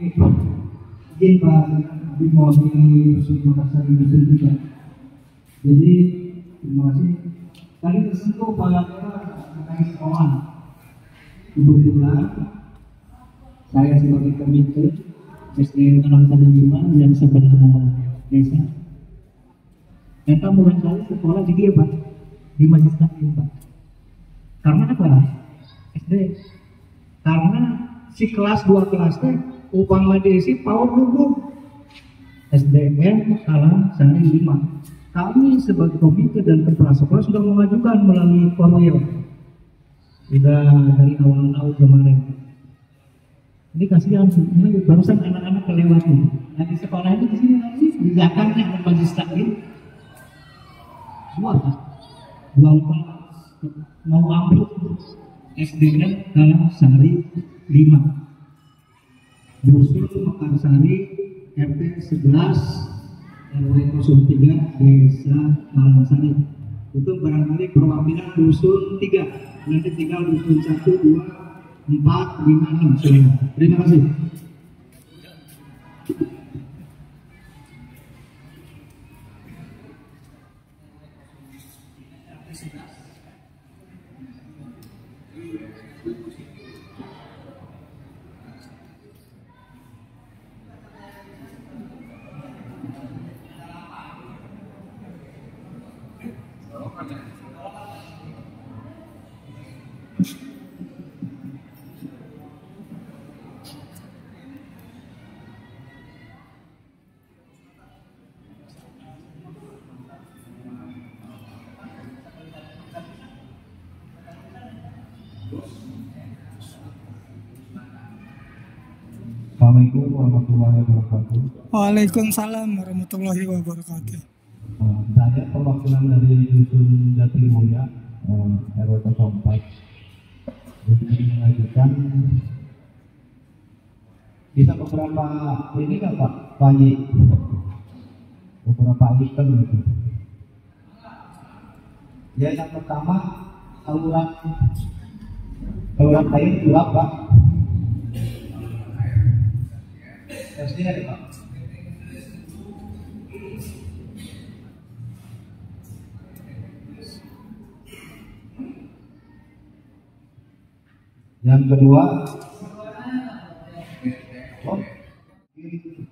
Izin Pak, di mewakili Makassar Industri juga. Jadi terima kasih. Tadi tersentuh Pak terkait sekolah. Kebetulan saya sebagai komite SDN Kalangan 5 yang sebelah desa. Kita mulai kali sekolah di dia Pak, di Masjid Taklim Pak. Karena apa? SD. Karena si kelas 2 kelas teh upama desi power dulu. SDN Kalangan 5. Kami sebagai komite dan kepala sekolah sudah mengajukan melalui Korwil. Sudah dari awal-awal kemarin. Ini kasihan, ini barusan anak-anak kelewat nih. Nah di sekolah itu di sini nanti di belakangnya Masjid Taklim. Dua mau ambil SDN Kalang Sari 5. Dusun Mekarsari RT 11 RW 03 Desa Malangsari. Itu barangkali perwakilan dusun 3. Nanti tinggal dusun 1, 2, 4, 5, 6. Terima kasih. Assalamualaikum warahmatullahi wabarakatuh. Waalaikumsalam warahmatullahi wabarakatuh. Saya perwakilan dari Dusun Jatimulya RW 04 ingin mengajukan bisa beberapa ini nggak Pak Panji, beberapa item gitu. Ya yang pertama saluran air gelap Pak. SD ada Pak. Yang kedua, oh,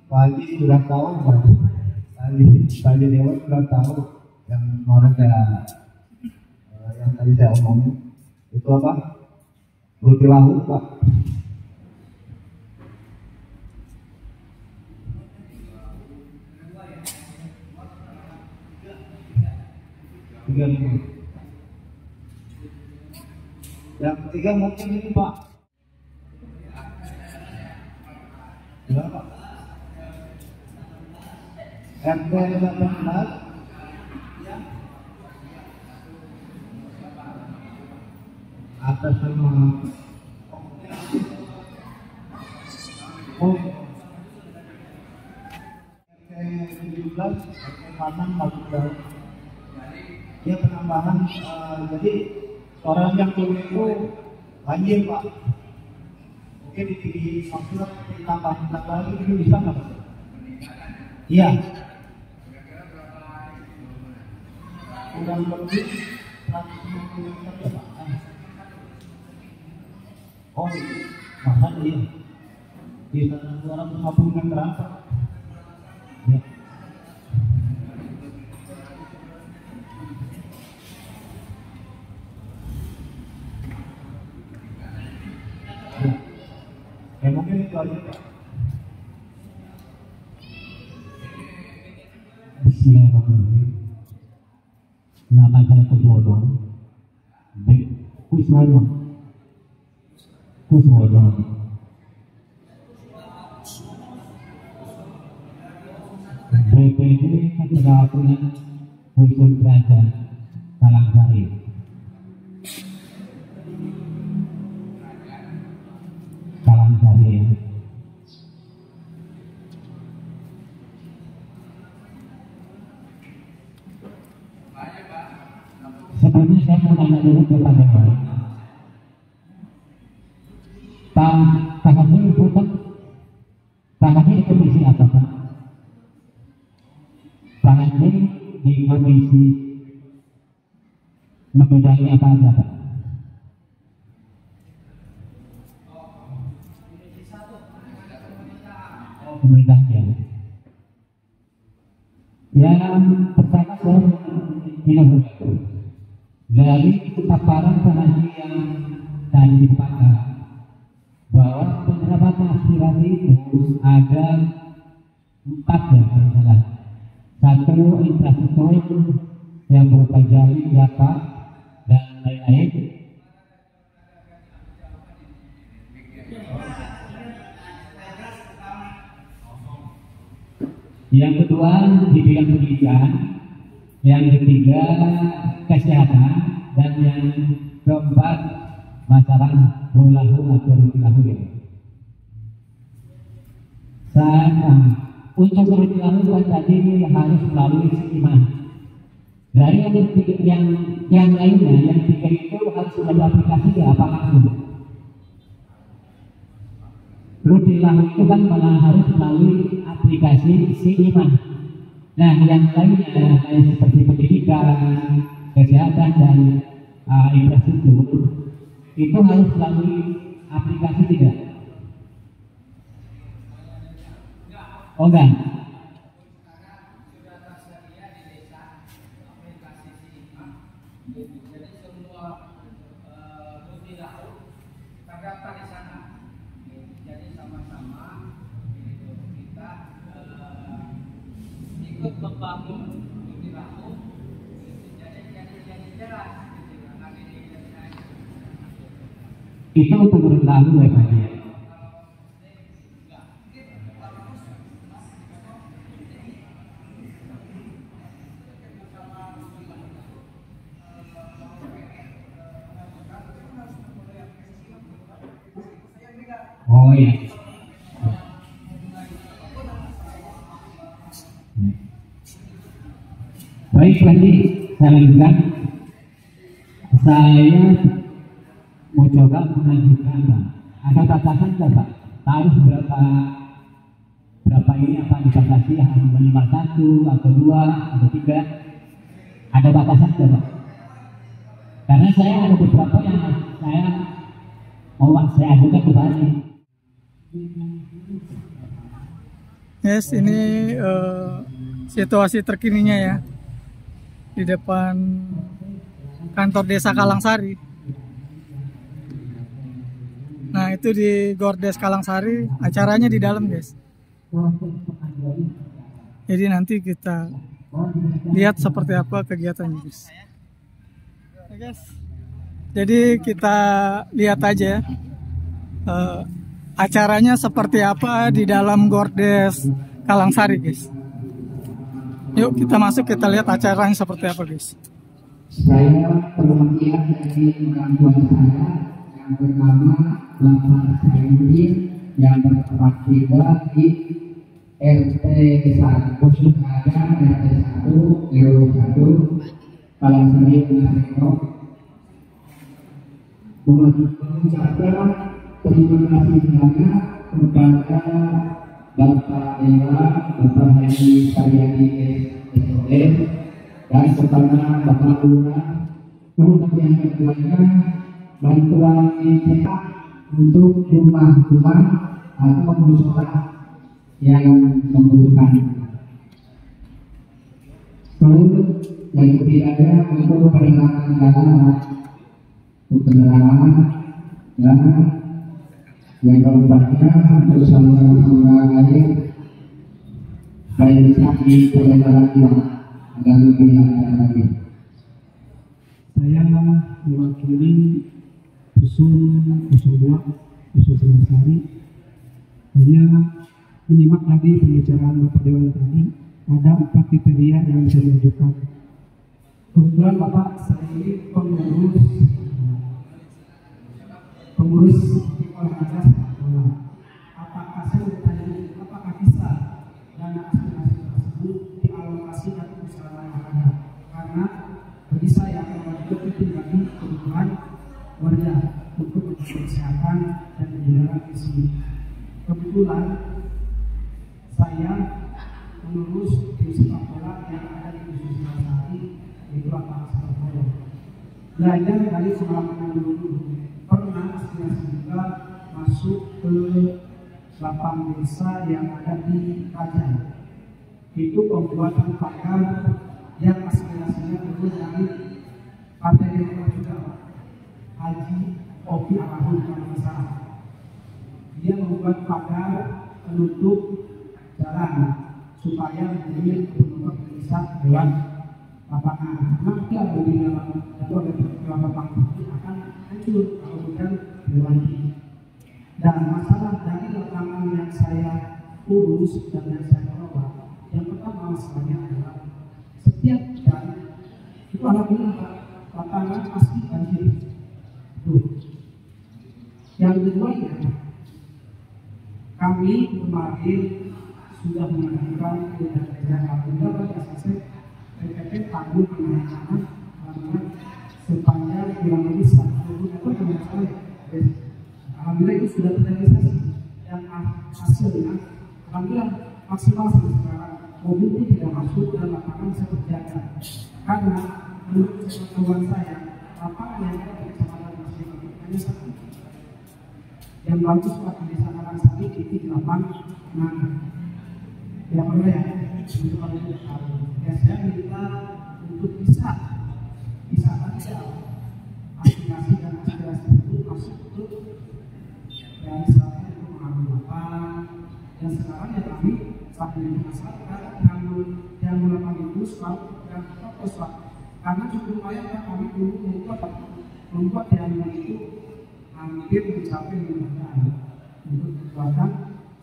Pak Haji sudah tahu, Pak Haji Dewa sudah tahu yang kemarin yang tadi saya omongin itu apa? Roti lahu, Pak. Tiga lima. Yang ketiga mungkin ini Pak. Berapa? RT 18 atas nama RT 17 Panan Maluku. Dia penambahan jadi orang yang dulu itu banjir Pak, mungkin di maksud ditambah lagi itu bisa nggak Pak? Iya, kurang lebih 150 meter ya Pak. Oh masa iya bisa 250 meter apa? Ya. Ya mungkin itu aja Pak. Bismillahirrahmanirrahim. Nama saya Kuswodo. Kuswodo. BPD Keteraturan Hukum Kerajaan Kalangsari. Kalangsari. Sebelumnya saya mau tanya dulu kepada Bapak. Pak Haji di komisi apa Pak? Pak Haji di komisi membedahi apa aja Pak? Pemerintahan. Yang pertama saya ingin dari paparan pengaji yang tadi dipakai bahwa penerapan aspirasi itu ada 4 ya kalau salah. 1 infrastruktur yang berupa jalan, jasa dan lain-lain. Yang kedua di bidang pendidikan, yang ketiga kesehatan, dan yang keempat masalah rulahu atau rulahu ya. Untuk rulahu kan tadi harus melalui iman. Dari yang lainnya, yang 3 itu harus ada aplikasi ya apa langsung. Rulahu itu kan malah harus melalui aplikasi iman. Nah, yang lainnya seperti pendidikan, kesehatan dan infrastruktur itu harus melalui aplikasi tidak? Oh enggak. Jadi semua rupiah terdaftar di sana. Jadi sama-sama kita ikut membangun rupiah. Jadi jelas. Itu untuk lalu ya Pak ya. Oh ya. Baik nanti saya lanjutkan. Saya mau coba mengajukan Pak. Ada batasan nggak Pak? Harus berapa ini apa dibatasi minimal 1 atau 2 atau 3? Ada batasan nggak Pak? Karena saya ada beberapa yang saya saya juga kembali. Yes, ini situasi terkininya ya di depan kantor desa Kalangsari. Nah, itu di Gordes Kalangsari, acaranya di dalam, guys. Jadi nanti kita lihat seperti apa kegiatannya, guys. Oke, guys. Jadi kita lihat aja ya, acaranya seperti apa di dalam Gordes Kalangsari, guys. Yuk kita masuk, kita lihat acaranya seperti apa, guys. Saya perwakilan dari orang tua saya yang bernama Bapak Saidin yang bertempat tinggal di RT 1 Pusuk Ada RT 1 RW 1 Kalangsari Menareko. Mengucapkan terima kasih banyak kepada Bapak Dewa, Bapak Hadi Saryadi SOS, dan kepada Bapak Lurah untuk yang keduanya bantuan cetak untuk rumah-rumah atau musola yang membutuhkan. Terus yang ketiga untuk peringatan jalan untuk penerangan dan yang keempatnya untuk saluran air supaya bisa diperjalan agar lebih lancar lagi. Saya mewakili usul 2 Kalangsari hanya menyimak tadi pembicaraan Bapak Dewan tadi. Ada 4 kriteria yang bisa diajukan. Kebetulan Bapak saya ini pengurus di olahraga sepak bola. Apakah saya bertanya, apakah bisa dana aspirasi tersebut dialokasikan untuk usaha olahraga? Karena bagi saya olahraga itu menjadi kebutuhan warga untuk kesehatan dan menjaga visi. Kebetulan saya mengurus tim sepak bola yang ada di Dusun Sari, yaitu lapangan sepak bola. Belajar dari pengalaman dulu, pernah aspirasi juga masuk ke 8 desa yang ada di Kajan. Itu pembuatan pagar yang aspirasinya dulu dari Partai Demokrat juga, Haji Oki Alahun kalau salah. Dia membuat pagar penutup jalan supaya menjadi penutup bisa lewat lapangan. Nanti di dalam lapangan ini akan hancur kalau bukan dilewati. Dan masalah dari lapangan yang saya urus dan yang saya kelola, yang pertama masalahnya adalah setiap jalan itu alhamdulillah lapangan pasti banjir. Yang kedua ya, kami kemarin sudah mengadakan kerja alhamdulillah pada selesai PPP tahun penanganan sepanjang kurang lebih 1 tahun yang saya. Alhamdulillah itu sudah terrealisasi dan hasilnya alhamdulillah maksimal sampai sekarang. Mobil itu tidak masuk dan lapangan bisa terjaga karena menurut pengetahuan saya lapangan yang ada di kecamatan Masjid hanya 1 yang bagus Pak di desa Kalangsari titik 8 mana tidak perlu ya untuk kalau itu tahu ya. Saya minta untuk bisa aja aspirasi dan aspirasi itu masuk ke realisasi untuk mengambil lapangan. Dan sekarang ya kami sambil masyarakat yang melakukan itu selalu yang fokus Pak, karena cukup lumayan Pak, kami dulu membuat yang itu hampir mencapai 5 tahun untuk kekuatan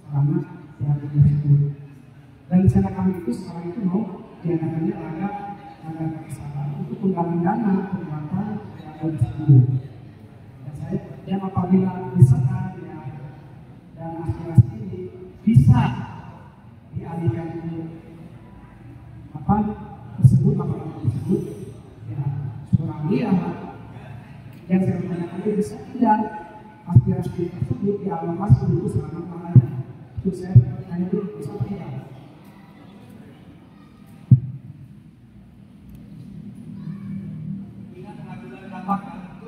selama yang tersebut. Dan rencana kami itu sekarang itu mau diadakannya agak kesalahan untuk penggalangan dana pembuatan yang tersebut. Dan saya yang apabila misalkan ya dan aspirasi ini bisa dialihkan ke apa tersebut ya seorang dia yang saya tanyakan itu bisa tidak aspirasi tersebut dialokasi untuk selama lamanya. Itu saya tanya dulu bisa tidak.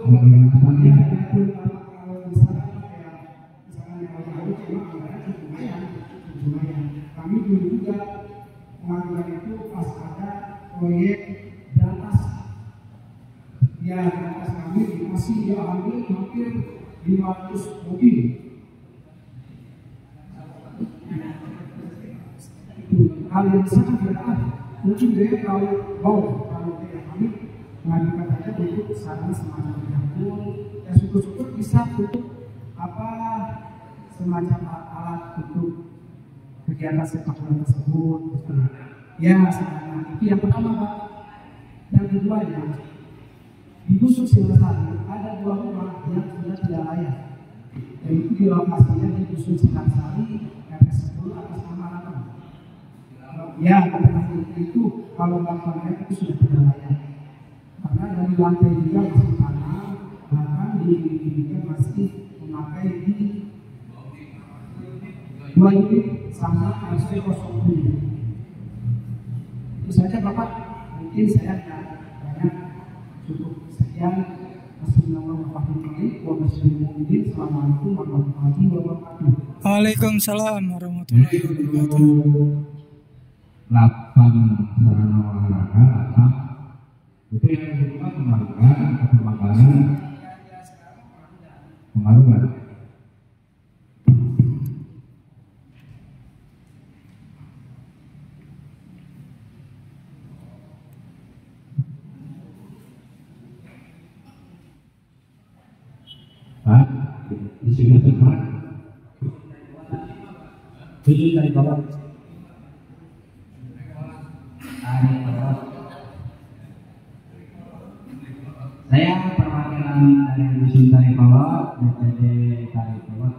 Kalau misalkan Marga itu pas ada proyek di atas, ya di atas kami dikasih ya ambil hampir 500 mobil. Hal yang sangat berat, mungkin dia kalau dia kami mengajukan saja untuk saran semacam itu, dan syukur-syukur bisa untuk apa semacam alat untuk kegiatan sepak bola tersebut. Ya, sekarang itu yang pertama Pak. Yang kedua ya, di Dusun Singasari ada 2 rumah yang sudah tidak layak, yaitu di lokasinya di Dusun Singasari RT 10 atas nama Ratu. Ya, itu kalau bangunannya itu sudah tidak layak, karena dari lantai juga masih tanah, bahkan di juga masih memakai di 2 unit sama RC 07. Itu saja Bapak, mungkin saya tidak banyak, cukup sekian. Assalamualaikum warahmatullahi wabarakatuh. Waalaikumsalam warahmatullahi wabarakatuh. Lapang sarana olahraga itu yang kedua pemakaran pengaruhan. Pak, di sini tempat tujuh dari bawah. Saya perwakilan dari Dusun Tari Bawah, DPD Tari Bawah.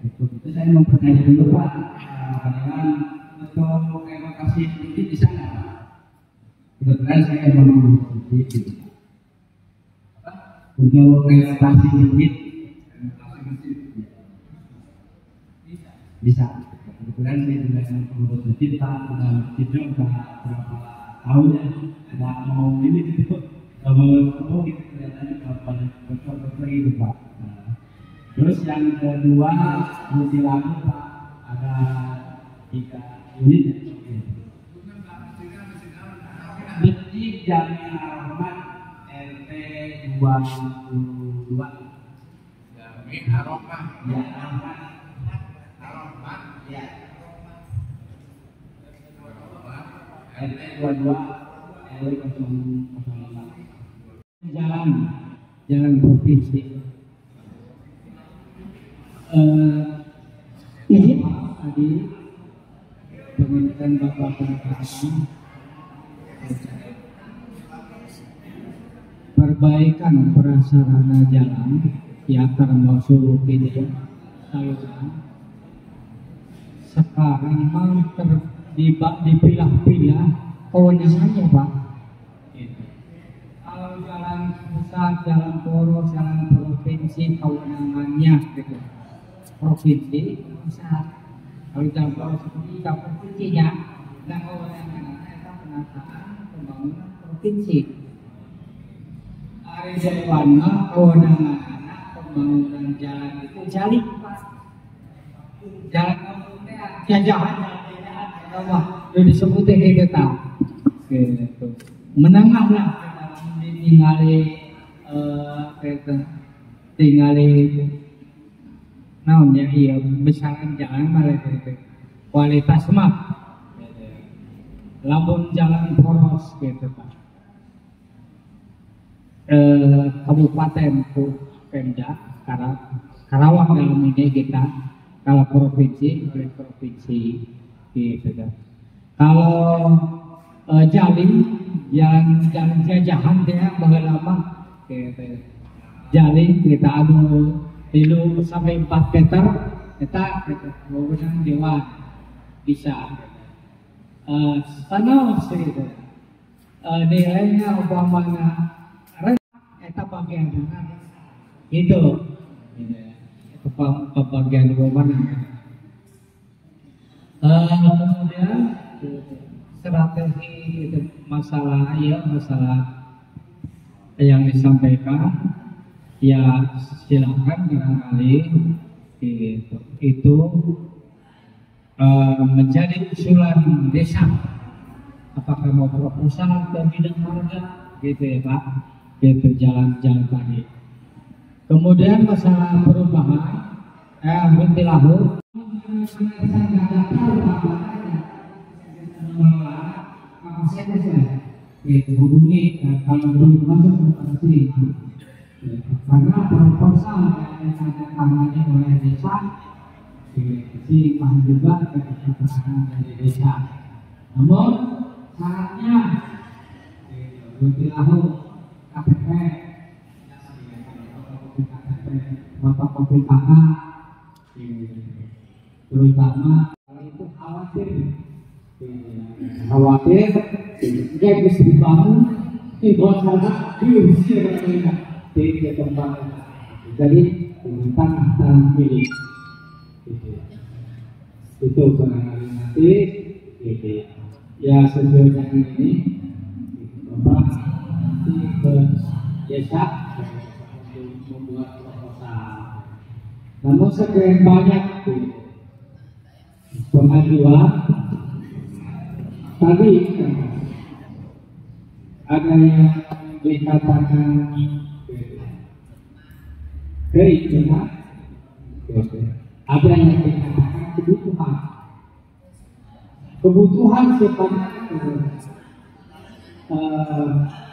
Untuk itu saya mempertanya dulu Pak, dengan untuk evakuasi sedikit di sana. Kebetulan saya mau sedikit. Untuk evakuasi sedikit, bisa. Kebetulan saya juga yang pengurus masjid Pak, sudah masjidnya sudah berapa tahun ya, sudah mau ini gitu. Mau gitu kelihatannya betul-betul itu Pak. Terus yang kedua multi lagu Pak, ada 3 unit ya. Masjid Jami Ar-Rahman RT 22. Jami Ar-Rahman. Ya Ar-Rahman. Ya. RT 22 RW 005. Jalan provinsi. Ini Pak tadi pemilikan Bapak tadi perbaikan prasarana jalan ya, termasuk ini saluran. Sekarang memang dipilah-pilah kewenangannya Pak. Kalau jalan pusat, jalan poros, jalan provinsi kewenangannya gitu. Provinsi pusat. Kalau jalan poros seperti jalan provinsinya, dan kewenangannya itu penataan pembangunan provinsi. Hari depannya kewenangan pembangunan jalan itu jalik Pak. Jalan jajahan apa udah disebutin gitu tahu gitu menengah lah tinggali naonnya iya besaran jalan malah gitu kualitas mah lamun jalan poros gitu Pak. Kabupaten Pemda Karawang dalam ini kita, kalau provinsi oleh provinsi gitu kan. Kalau jalan jajahan dia lama gitu. Jalin kita adu 3 sampai 4 meter kita kemudian dewan bisa tanah gitu. Nilainya umpamanya eta bagian itu pembagian wewenang. Kemudian strategi itu masalah yang disampaikan ya silakan barangkali itu menjadi usulan desa, apakah mau proposal ke bidang marga gitu ya Pak, itu jalan-jalan tadi. Kemudian masalah perubahan Bintilahu hubungi kalau belum masuk ke sini karena proposal yang ditangani oleh desa si paham juga keputusan dari desa. Namun syaratnya Bintilahu KPP fotokopi kakak, terutama itu khawatir dia bisa dibangun di bawah sana diusir di tempat. Jadi tanah tanah milik itu barangkali nanti ya sesuai dengan ini Bapak nanti ke desa membuat proposal. Namun sekian banyak pengajuan tadi ada yang dikatakan keinginan, ada yang dikatakan kebutuhan sifatnya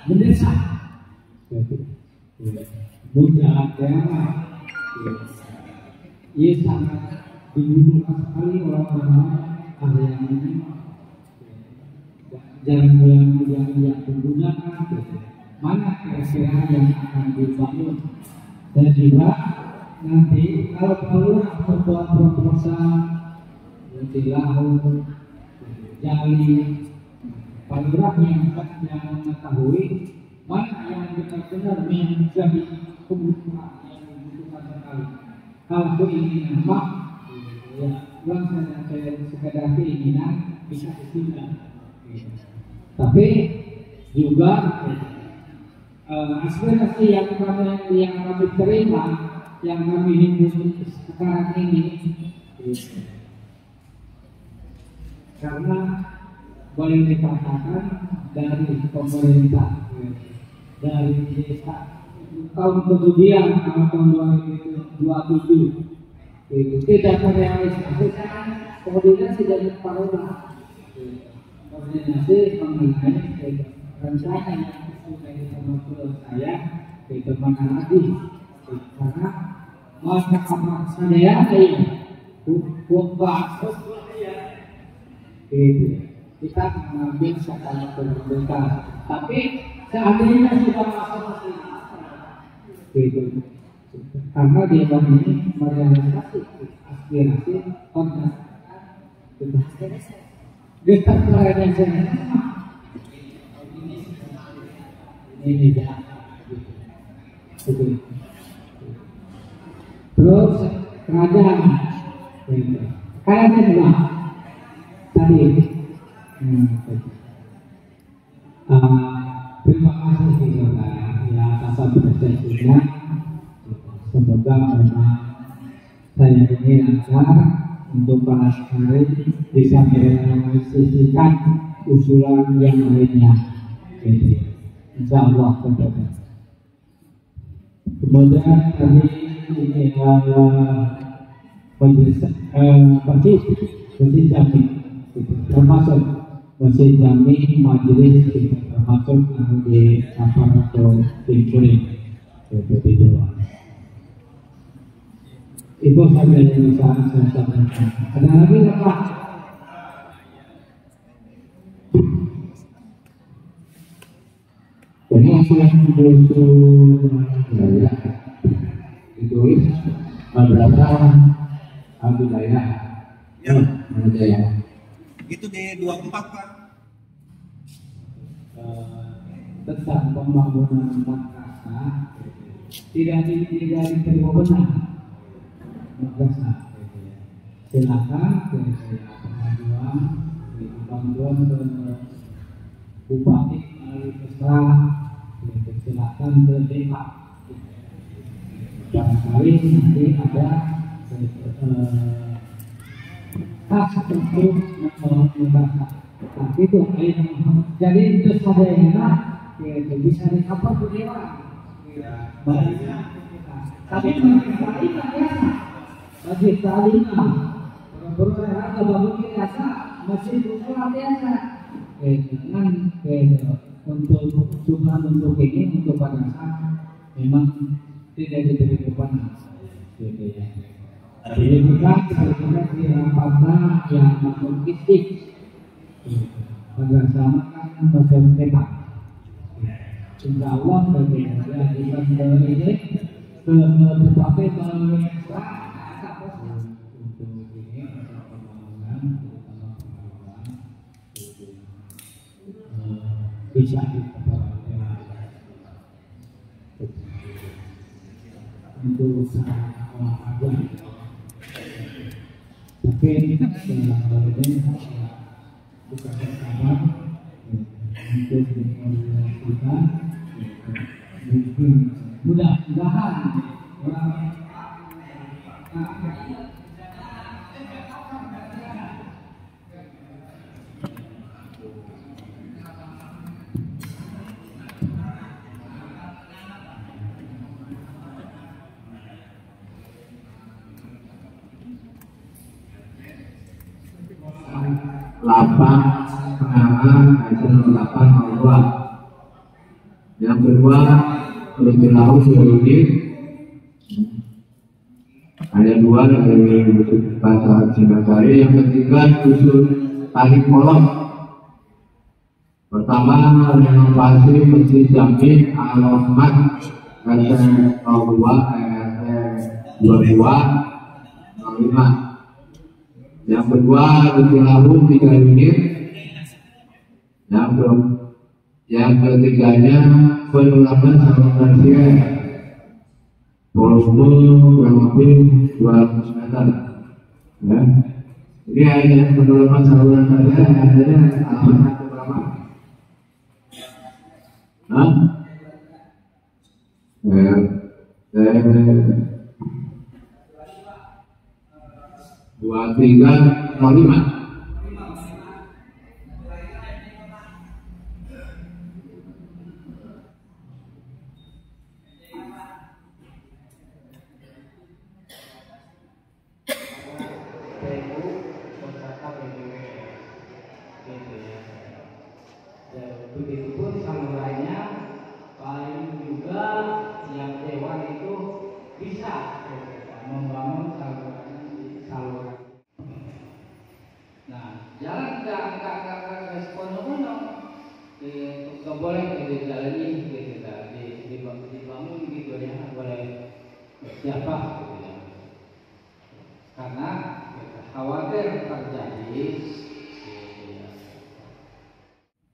mendesak. Mudah agama ia sangat dibutuhkan sekali orang-orang ada yang ini jalan yang menggunakan mana kira-kira yang akan dibangun, dan juga nanti kalau perlu sebuah proposal Bintilahu Jali paragraf yang mengetahui mana yang benar-benar menjadi kebutuhan yang dibutuhkan sekali. Kalau keinginan Pak, ya bukan saja sekedar keinginan bisa ditunda. Tapi juga aspirasi yang kami terima, yang kami himpun sekarang ini, karena boleh dikatakan dari pemerintah, dari desa tahun kemudian tahun 2027 itu tidak terrealisasi, koordinasi dari Parona, koordinasi mengenai rencana yang sudah disampaikan saya itu mana lagi, karena masa apa saya kita mengambil secara pemerintah, tapi seandainya sudah masuk itu karena dia ini merealisasi aspirasi orang kita pelayanan ini dia terus kerajaan kayaknya dua tadi terima kasih ya atas apresiasinya. Semoga memang saya ini lancar untuk para sekali bisa merealisasikan usulan yang lainnya. Insya Allah. Kemudian tadi ini Masjid Jami, termasuk Masjid Jami majelis termasuk di aparatur timkuring seperti itu. Itu saja yang bisa saya sampaikan. Ada lagi nggak Pak? Jadi yang butuh ditulis madrasah Al-Bidayah. Ya, Al-Bidayah. itu di 24 Pak. Tentang pembangunan madrasah tidak diterima benar. Madrasah. Silakan pengajuan bantuan ke Bupati melalui Kesra, silakan ke Demak. Barangkali nanti ada hak untuk membaca. Nah, itu jadi itu sadayana itu bisa dikapal ke dewa. Tapi bagi talina berolahraga bagi biasa masih berolahraga biasa. Dengan untuk cuma untuk ini untuk pada saat memang tidak diberi kepanas. Jadi kita di rapatnya yang masuk fisik pada sama kan masuk tema. Insya Allah bagi ini ke berbagai bisa untuk usaha olahraga. Tapi ini bukan bersama untuk kita mungkin mudah-mudahan lapang pengaman nasional lapang Allah. Yang kedua lebih tahu sedikit ada dua dari bahasa Singapura. Yang ketiga usul tarik molok. Pertama renovasi masjid Jami Al-Rahmat RT 02 RT 22 05. Yang kedua lebih lalu 3 unit. Yang ketiganya penurunan saluran pasien volume kurang lebih 200 meter. Ya. Jadi hanya penurunan saluran pasien adanya alamat berapa? Hah? 2305. Begitupun salurannya paling juga yang dewan itu bisa membangun saluran. Nah, jalan nggak respon nggak boleh di jalan ini gitu, dibangun gitu ya, boleh siapa gitu ya, karena khawatir terjadi.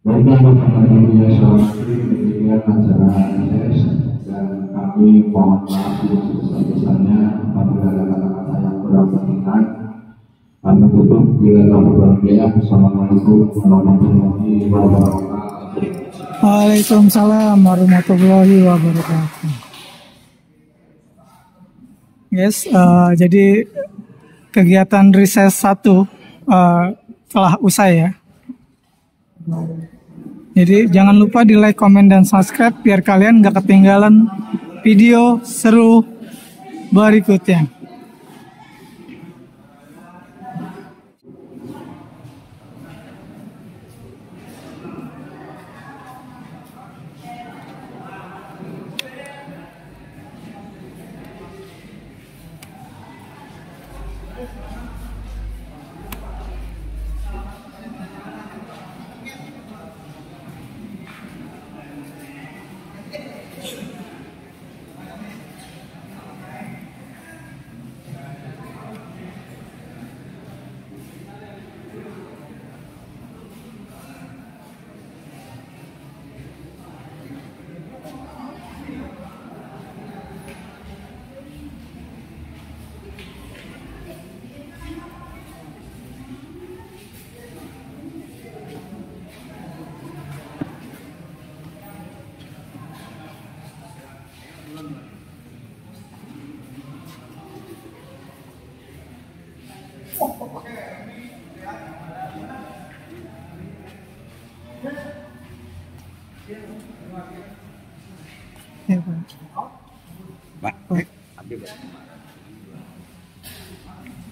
Baiklah teman-teman yang saya hormati, demikian acara RS dan kami mohon maaf sebesar-besarnya apabila ada kata-kata yang kurang berkenan. Kami tutup bila tak berbahagia. Assalamualaikum warahmatullahi wabarakatuh. Waalaikumsalam warahmatullahi wabarakatuh. Yes, jadi kegiatan riset 1 telah usai ya. Jadi jangan lupa di like, komen, dan subscribe biar kalian gak ketinggalan video seru berikutnya.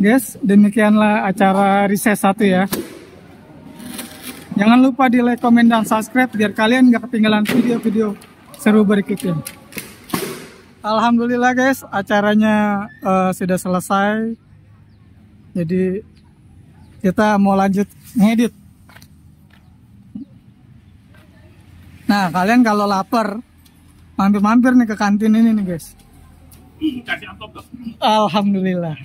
Guys, demikianlah acara Riset 1 ya. Jangan lupa di like, komen, dan subscribe biar kalian gak ketinggalan video-video seru berikutnya. Alhamdulillah guys, acaranya sudah selesai. Jadi kita mau lanjut ngedit. Nah, kalian kalau lapar, mampir-mampir nih ke kantin ini nih guys. Alhamdulillah.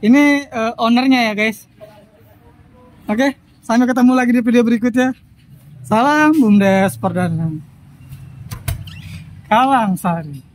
Ini ownernya ya guys. Oke, sampai ketemu lagi di video berikutnya. Salam BUMDes Perdana Kalangsari.